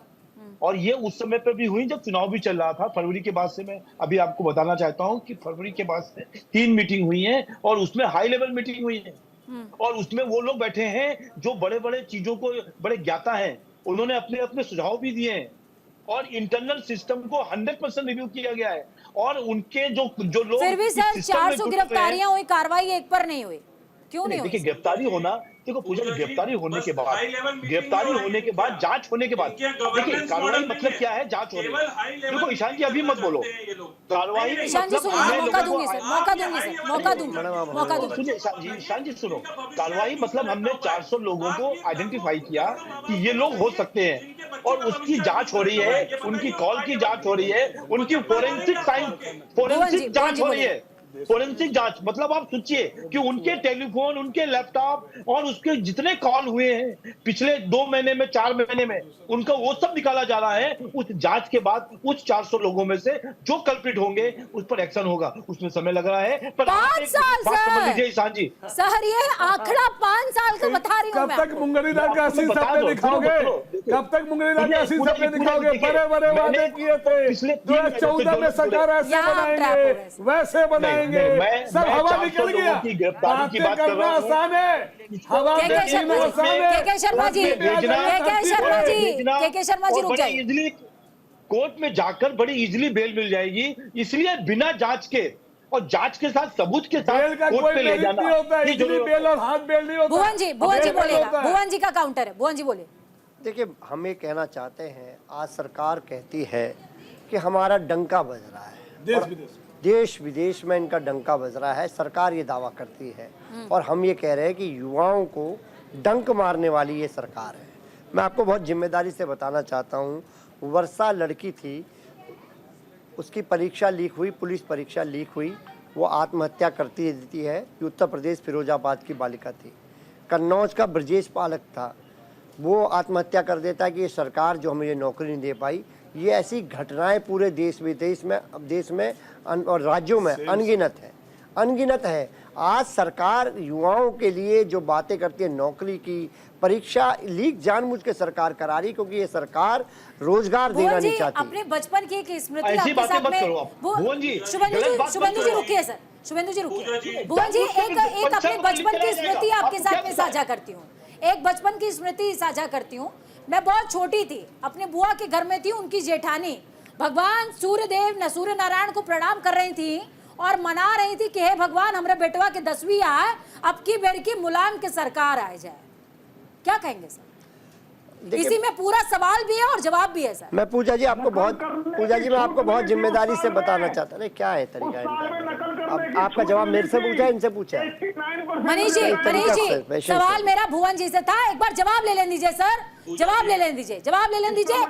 [SPEAKER 7] और ये उस समय पे भी हुई जब चुनाव भी चल रहा था, फरवरी के बाद से। मैं अभी आपको बताना चाहता हूँ कि फरवरी के बाद से 3 मीटिंग हुई है और उसमें हाई लेवल मीटिंग हुई है और उसमें वो लोग बैठे हैं जो बड़े बड़े चीजों को बड़े ज्ञाता हैं, उन्होंने अपने अपने सुझाव भी दिए हैं और इंटरनल सिस्टम को 100% रिव्यू किया गया है। और उनके जो लोग,
[SPEAKER 1] फिर भी सर 400 गिरफ्तारियां हुई, कार्रवाई एक पर नहीं हुई, क्यों नहीं हुई?
[SPEAKER 7] देखिए, गिरफ्तारी होना, देखो पूजा, गिरफ्तारी होने के बाद जांच होने के बाद, देखिए कार्रवाई मतलब क्या है? जांच हो रही है। देखो ईशान जी, अभी मत बोलो कार्रवाई,
[SPEAKER 1] ईशान जी सुनिए, मौका दूंगी
[SPEAKER 7] सुनिए ईशान जी सुनो, कार्रवाई मतलब हमने 400 लोगों को आइडेंटिफाई किया कि ये लोग हो सकते हैं और उसकी जांच हो रही है, उनकी कॉल की जांच हो रही है, उनकी फोरेंसिक जांच हो रही है। फोरेंसिक जांच मतलब आप सोचिए कि उनके टेलीफोन, उनके लैपटॉप और उसके जितने कॉल हुए हैं पिछले 2 महीने में, 4 महीने में, उनका वो सब निकाला जा रहा है। उस जांच के बाद उस 400 लोगों में से जो कल्प्रिट होंगे उस पर एक्शन होगा। उसमें समय लग रहा है, पर
[SPEAKER 1] 5 साल
[SPEAKER 7] समझ लीजिए ईशान जी
[SPEAKER 1] सर, ये आंकड़ा 5 साल का बता रही हूं मैं।
[SPEAKER 12] कब तक मुंगरीलाल का असली सपने दिखाओगे? कब तक मुंगरीलाल का असली सपने दिखाओगे? बड़े बड़े वादे किए थे, 2014 में सरकार ऐसे बनाएंगे, वैसे बनाएंगे, सब हवा निकल गया। बातें करना आसान है, हवा में आसान है।
[SPEAKER 1] के शर्मा जी रुक जाइए।
[SPEAKER 7] इजीली कोर्ट में जाकर बड़ी इजीली बेल मिल जाएगी, इसलिए बिना जांच के और जांच के साथ सबूत के साथ कोर्ट पे ले जाना
[SPEAKER 12] होता है। इजीली बेल और हाथ बेल नहीं होता।
[SPEAKER 1] भुवन जी बोलेगा, भुवन जी का काउंटर है, भुवन जी बोले।
[SPEAKER 11] देखिए, हम ये कहना चाहते हैं, आज सरकार कहती है कि हमारा डंका बज रहा है, देश विदेश में इनका डंका बज रहा है, सरकार ये दावा करती है और हम ये कह रहे हैं कि युवाओं को डंक मारने वाली ये सरकार है। मैं आपको बहुत जिम्मेदारी से बताना चाहता हूँ, वर्षा लड़की थी, उसकी परीक्षा लीक हुई, पुलिस परीक्षा लीक हुई, वो आत्महत्या करती देती है। ये उत्तर प्रदेश फिरोजाबाद की बालिका थी। कन्नौज का ब्रजेश पालक था, वो आत्महत्या कर देता है कि ये सरकार जो हमें ये नौकरी नहीं दे पाई। ये ऐसी घटनाएं पूरे देश में और राज्यों में अनगिनत है। आज सरकार युवाओं के लिए जो बातें करती है, नौकरी की, परीक्षा लीक जानबूझ के सरकार करा रही, क्योंकि ये सरकार रोजगार देना नहीं चाहती।
[SPEAKER 1] अपने बचपन की एक स्मृति आपके साथ में, शुभेंदु जी रुकिए सर, शुभेंदु जी रुकिए। भुवन जी, एक अपने बचपन की स्मृति आपके साथ में साझा करती हूँ, एक बचपन की स्मृति साझा करती हूँ। मैं बहुत छोटी थी, अपने बुआ के घर में थी, उनकी जेठानी भगवान सूर्यदेव न सूर्य नारायण को प्रणाम कर रही थी और मना रही थी कि हे भगवान हमारे बेटवा के 10वीं आए, अब की बेर की मुलायम की सरकार आ जाए। क्या कहेंगे सर? इसी में पूरा सवाल भी है और जवाब भी है सर।
[SPEAKER 11] मैं पूजा जी आपको बहुत जिम्मेदारी से बताना चाहता नहीं क्या है तरीका इनका। अब आपका जवाब मेरे से पूछा इनसे पूछा है?
[SPEAKER 1] मनीष जी सवाल मेरा भुवन जी से था, एक बार जवाब ले लेने दीजिए सर, जवाब ले लेने दीजिए।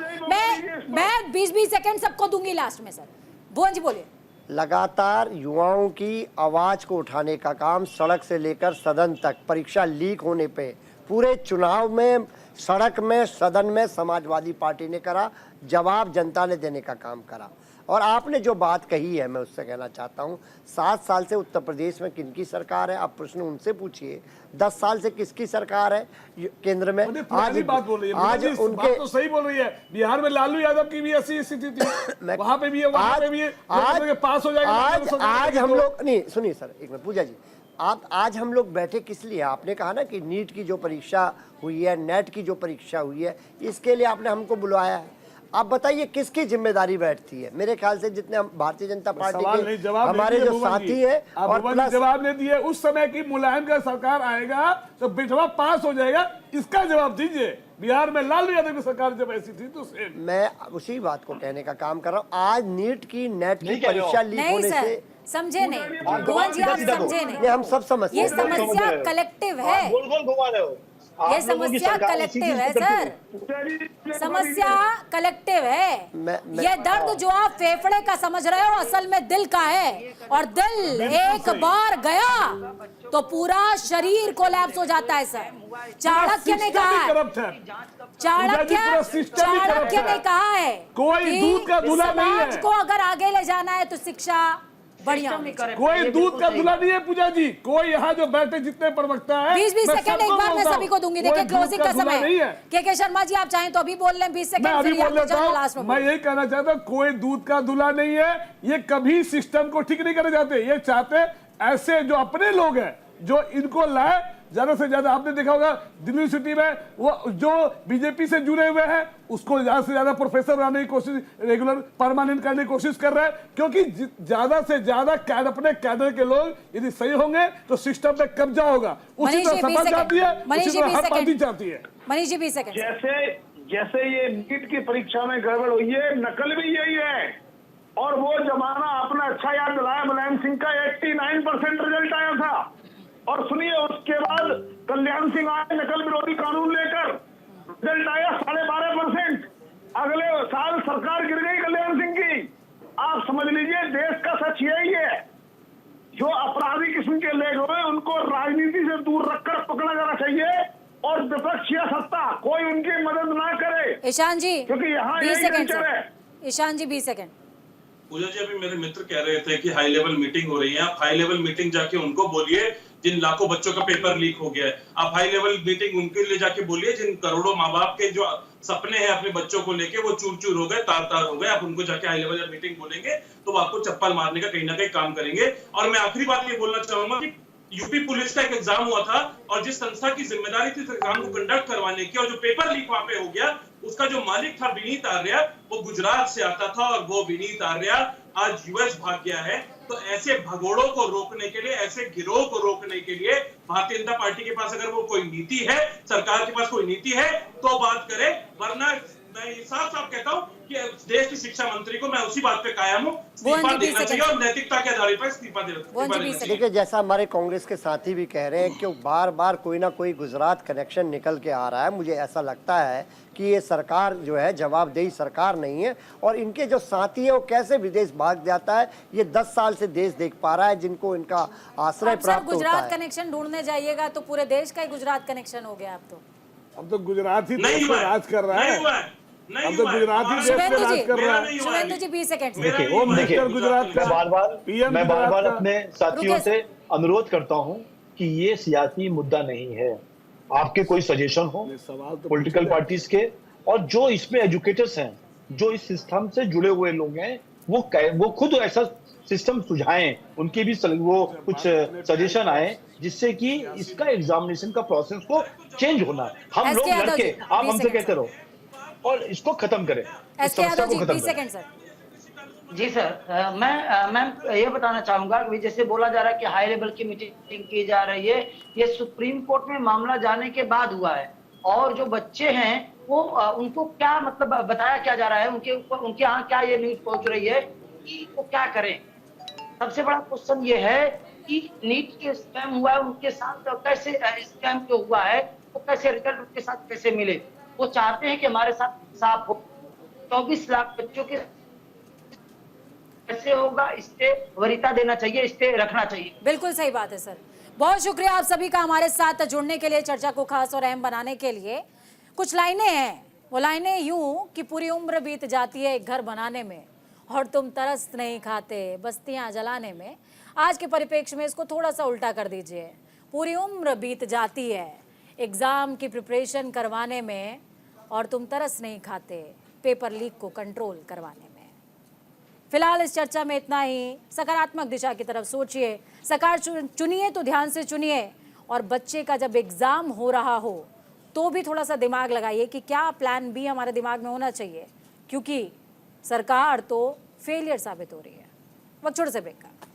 [SPEAKER 1] मैं 20-20 सेकंड सबको दूंगी लास्ट में सर। भुवन जी बोलिए।
[SPEAKER 11] लगातार युवाओं की आवाज को उठाने का काम सड़क से लेकर सदन तक, परीक्षा लीक होने पे, पूरे चुनाव में, सड़क में, सदन में समाजवादी पार्टी ने करा, जवाब जनता ने देने का काम करा। और आपने जो बात कही है मैं उससे कहना चाहता हूँ, 7 साल से उत्तर प्रदेश में किनकी सरकार है, आप प्रश्न उनसे पूछिए। 10 साल से किसकी सरकार है केंद्र में?
[SPEAKER 12] आज बात बोल रही है, आज उनके तो सही बोल रही है। बिहार में लालू यादव की भी ऐसी स्थिति थी, वहां पे भी है, वहां पे भी है, आज पास हो जाएगा।
[SPEAKER 11] आज हम लोग नहीं, सुनिए सर एक मिनट पूजा जी, आज हम लोग बैठे किस लिए? आपने कहा ना कि नीट की जो परीक्षा हुई है, नेट की जो परीक्षा हुई है, इसके लिए आपने हमको बुलाया है। आप बताइए किसकी जिम्मेदारी बैठती है? मेरे ख्याल से जितने भारतीय जनता पार्टी के हमारे जो साथी है और प्लस
[SPEAKER 12] जवाब नहीं दिए, उस समय की मुलायम का सरकार आएगा तो बेटवा पास हो जाएगा, इसका जवाब दीजिए। बिहार में लालू यादव की सरकार जब ऐसी थी तो
[SPEAKER 11] मैं उसी बात को कहने का काम कर रहा हूँ। आज नीट की नेट की परीक्षा लीक होने से
[SPEAKER 1] समझे नहीं भुवन जी, आप समझे नहीं,
[SPEAKER 11] हम सब समझते हैं।
[SPEAKER 1] ये समस्या कलेक्टिव है,
[SPEAKER 7] गोल घुमा रहे हो।
[SPEAKER 1] ये समस्या कलेक्टिव है सर, समस्या कलेक्टिव है। ये दर्द जो आप फेफड़े का समझ रहे हो असल में दिल का है, और दिल एक बार गया तो पूरा शरीर कोलैप्स हो जाता है सर। चाणक्य ने कहा है, चाणक्य ने कहा है
[SPEAKER 12] कोई दूध का दूल्हा नहीं है,
[SPEAKER 1] समाज को अगर आगे ले जाना है तो शिक्षा बढ़िया।
[SPEAKER 12] कोई दूध का दूल्हा नहीं है पूजा जी। कोई यहाँ जो बैठे जितने प्रवक्ता है
[SPEAKER 1] 20-20 सेकंड एक बार मैं सभी को दूंगी। देखिए क्लोजिंग का समय है। के शर्मा जी आप चाहें तो अभी बोल लें 20 सेकंड।
[SPEAKER 12] मैं यही कहना चाहता हूँ, कोई दूध का दूल्हा नहीं है। ये कभी सिस्टम को ठीक नहीं करना चाहते। ये चाहते ऐसे जो अपने लोग हैं जो इनको लाए, ज्यादा से ज्यादा आपने देखा होगा दिल्ली यूनिवर्सिटी में वो जो बीजेपी से जुड़े हुए हैं उसको ज्यादा से ज्यादा प्रोफेसर बनाने की कोशिश, रेगुलर परमानेंट करने की कोशिश कर रहे हैं, क्योंकि ज्यादा से ज्यादा अपने कैडर के लोग यदि सही होंगे तो सिस्टम पे कब्जा होगा। उसी तरह समाज चाहती है, उसी तरह हर पार्टी चाहती है।
[SPEAKER 1] मनीष जी 20 सेकंड।
[SPEAKER 9] जैसे ये नीट की परीक्षा में गड़बड़ हुई है, नकल भी यही है। और वो जमाना आपने अच्छा याद दिलाया, मुलायम सिंह का 89% रिजल्ट आया था। और सुनिए उसके बाद कल्याण सिंह आए नकल विरोधी कानून लेकर, रिजल्ट आया 12.5%। अगले साल सरकार गिर गई कल्याण सिंह की। आप समझ लीजिए देश का सच यही है, जो अपराधी किस्म के लोग हैं उनको राजनीति से दूर रखकर पकड़ा जाना चाहिए और विपक्ष या सत्ता कोई उनकी मदद ना करे।
[SPEAKER 1] ईशान जी
[SPEAKER 9] क्योंकि यहाँ
[SPEAKER 1] 20 सेकंड है। ईशान जी 20 सेकंड।
[SPEAKER 10] पूजा जी अभी मेरे मित्र कह रहे थे कि हाई लेवल मीटिंग हो रही है। आप हाई लेवल मीटिंग जाके उनको बोलिए जिन लाखों बच्चों का पेपर लीक हो गया है। आप हाई लेवल मीटिंग उनके लिए जाके बोलिए जिन करोड़ों माँ बाप के जो सपने हैं अपने बच्चों को लेके वो चूर चूर हो गए, तार तार हो गए। आप उनको जाके हाई लेवल मीटिंग बोलेंगे तो वो आपको चप्पल मारने का कहीं ना कहीं काम करेंगे। और मैं आखिरी बात ये बोलना चाहूंगा कि यूपी पुलिस का एक एग्जाम हुआ था और जिस संस्था की जिम्मेदारी थी इस एग्जाम को कंडक्ट करवाने की, और जो पेपर लीक वहां पे हो गया उसका जो मालिक था विनीत आर्या, वो गुजरात से आता था और वो विनीत आर्या आज यूएस भाग गया है। तो ऐसे भगोड़ों को रोकने के लिए, ऐसे गिरोह को रोकने के लिए भारतीय जनता पार्टी के पास अगर वो कोई नीति है, सरकार के पास कोई नीति है तो बात करे, वरना मैं साफ साफ कहता हूँ कि देश की शिक्षा मंत्री को मैं उसी बात पे कायम हूँ, इस्तीफा देना चाहिए और नैतिकता के आधार पर इस्तीफा देना चाहिए।
[SPEAKER 11] देखिए जैसा हमारे कांग्रेस के साथी भी कह रहे हैं कि बार बार कोई ना कोई गुजरात कनेक्शन निकल के आ रहा है। मुझे ऐसा लगता है कि ये सरकार जो है जवाबदेही सरकार नहीं है, और इनके जो साथी है वो कैसे विदेश भाग जाता है ये 10 साल से देश देख पा रहा है, जिनको इनका आश्रय प्राप्त होता है।
[SPEAKER 1] गुजरात कनेक्शन ढूंढने जाइएगा तो पूरे देश का ही गुजरात कनेक्शन हो गया।
[SPEAKER 12] अब तो गुजरात ही देश में राज कर रहा है। अब तो गुजरात ही देश में राज कर रहा है।
[SPEAKER 1] शुभेंदु जी 20 सेकंड।
[SPEAKER 7] देखिए
[SPEAKER 12] गुजरात
[SPEAKER 7] मैं बार बार अपने साथियों से अनुरोध करता हूँ कि ये सियासी मुद्दा नहीं है। आपके कोई सजेशन हो पॉलिटिकल पार्टीज के, और जो इसमें एजुकेटर्स हैं, जो इस सिस्टम से जुड़े हुए लोग हैं, वो खुद ऐसा सिस्टम सुझाएं, उनके भी वो कुछ सजेशन आए जिससे कि इसका एग्जामिनेशन का प्रोसेस को चेंज होना। हम लोग लड़के, आप हमसे कहते रहो, और इसको खत्म करें, इस
[SPEAKER 1] एसके
[SPEAKER 7] समस्या
[SPEAKER 1] यादव
[SPEAKER 7] को
[SPEAKER 1] जी,
[SPEAKER 7] खत्म
[SPEAKER 1] 20
[SPEAKER 7] करें।
[SPEAKER 1] Second sir.
[SPEAKER 14] जी सर, मैं ये बताना चाहूंगा कि जैसे बोला जा रहा है कि हाई लेवल की मीटिंग की जा रही है, ये सुप्रीम कोर्ट में मामला जाने के बाद हुआ है। और जो बच्चे हैं वो उनको क्या मतलब बताया क्या जा रहा है, उनके ऊपर उनके यहाँ क्या ये न्यूज पहुंच रही है कि वो क्या करें। सबसे बड़ा क्वेश्चन ये है कि नीट के स्कैम हुआ है उनके साथ कैसे स्कैम जो हुआ है वो कैसे रिजल्ट उनके साथ कैसे मिले। वो चाहते हैं कि हमारे साथ साफ हो। 24 लाख बच्चों के कैसे होगा, इस पे वरीयता देना चाहिए, इस पे रखना चाहिए।
[SPEAKER 1] बिल्कुल सही बात है सर। बहुत शुक्रिया आप सभी का हमारे साथ जुड़ने के लिए, चर्चा को खास और अहम बनाने के लिए। कुछ लाइनें हैं, वो लाइनें यूं कि पूरी उम्र बीत जाती है एक घर बनाने में और तुम तरस नहीं खाते बस्तियां जलाने में। आज के परिप्रेक्ष्य में इसको थोड़ा सा उल्टा कर दीजिए। पूरी उम्र बीत जाती है एग्जाम की प्रिपरेशन करवाने में और तुम तरस नहीं खाते पेपर लीक को कंट्रोल करवाने में। फिलहाल इस चर्चा में इतना ही। सकारात्मक दिशा की तरफ सोचिए, सरकार चुनिए तो ध्यान से चुनिए, और बच्चे का जब एग्जाम हो रहा हो तो भी थोड़ा सा दिमाग लगाइए कि क्या प्लान बी हमारे दिमाग में होना चाहिए, क्योंकि सरकार तो फेलियर साबित हो रही है। वक्त छोटे से ब्रेक का।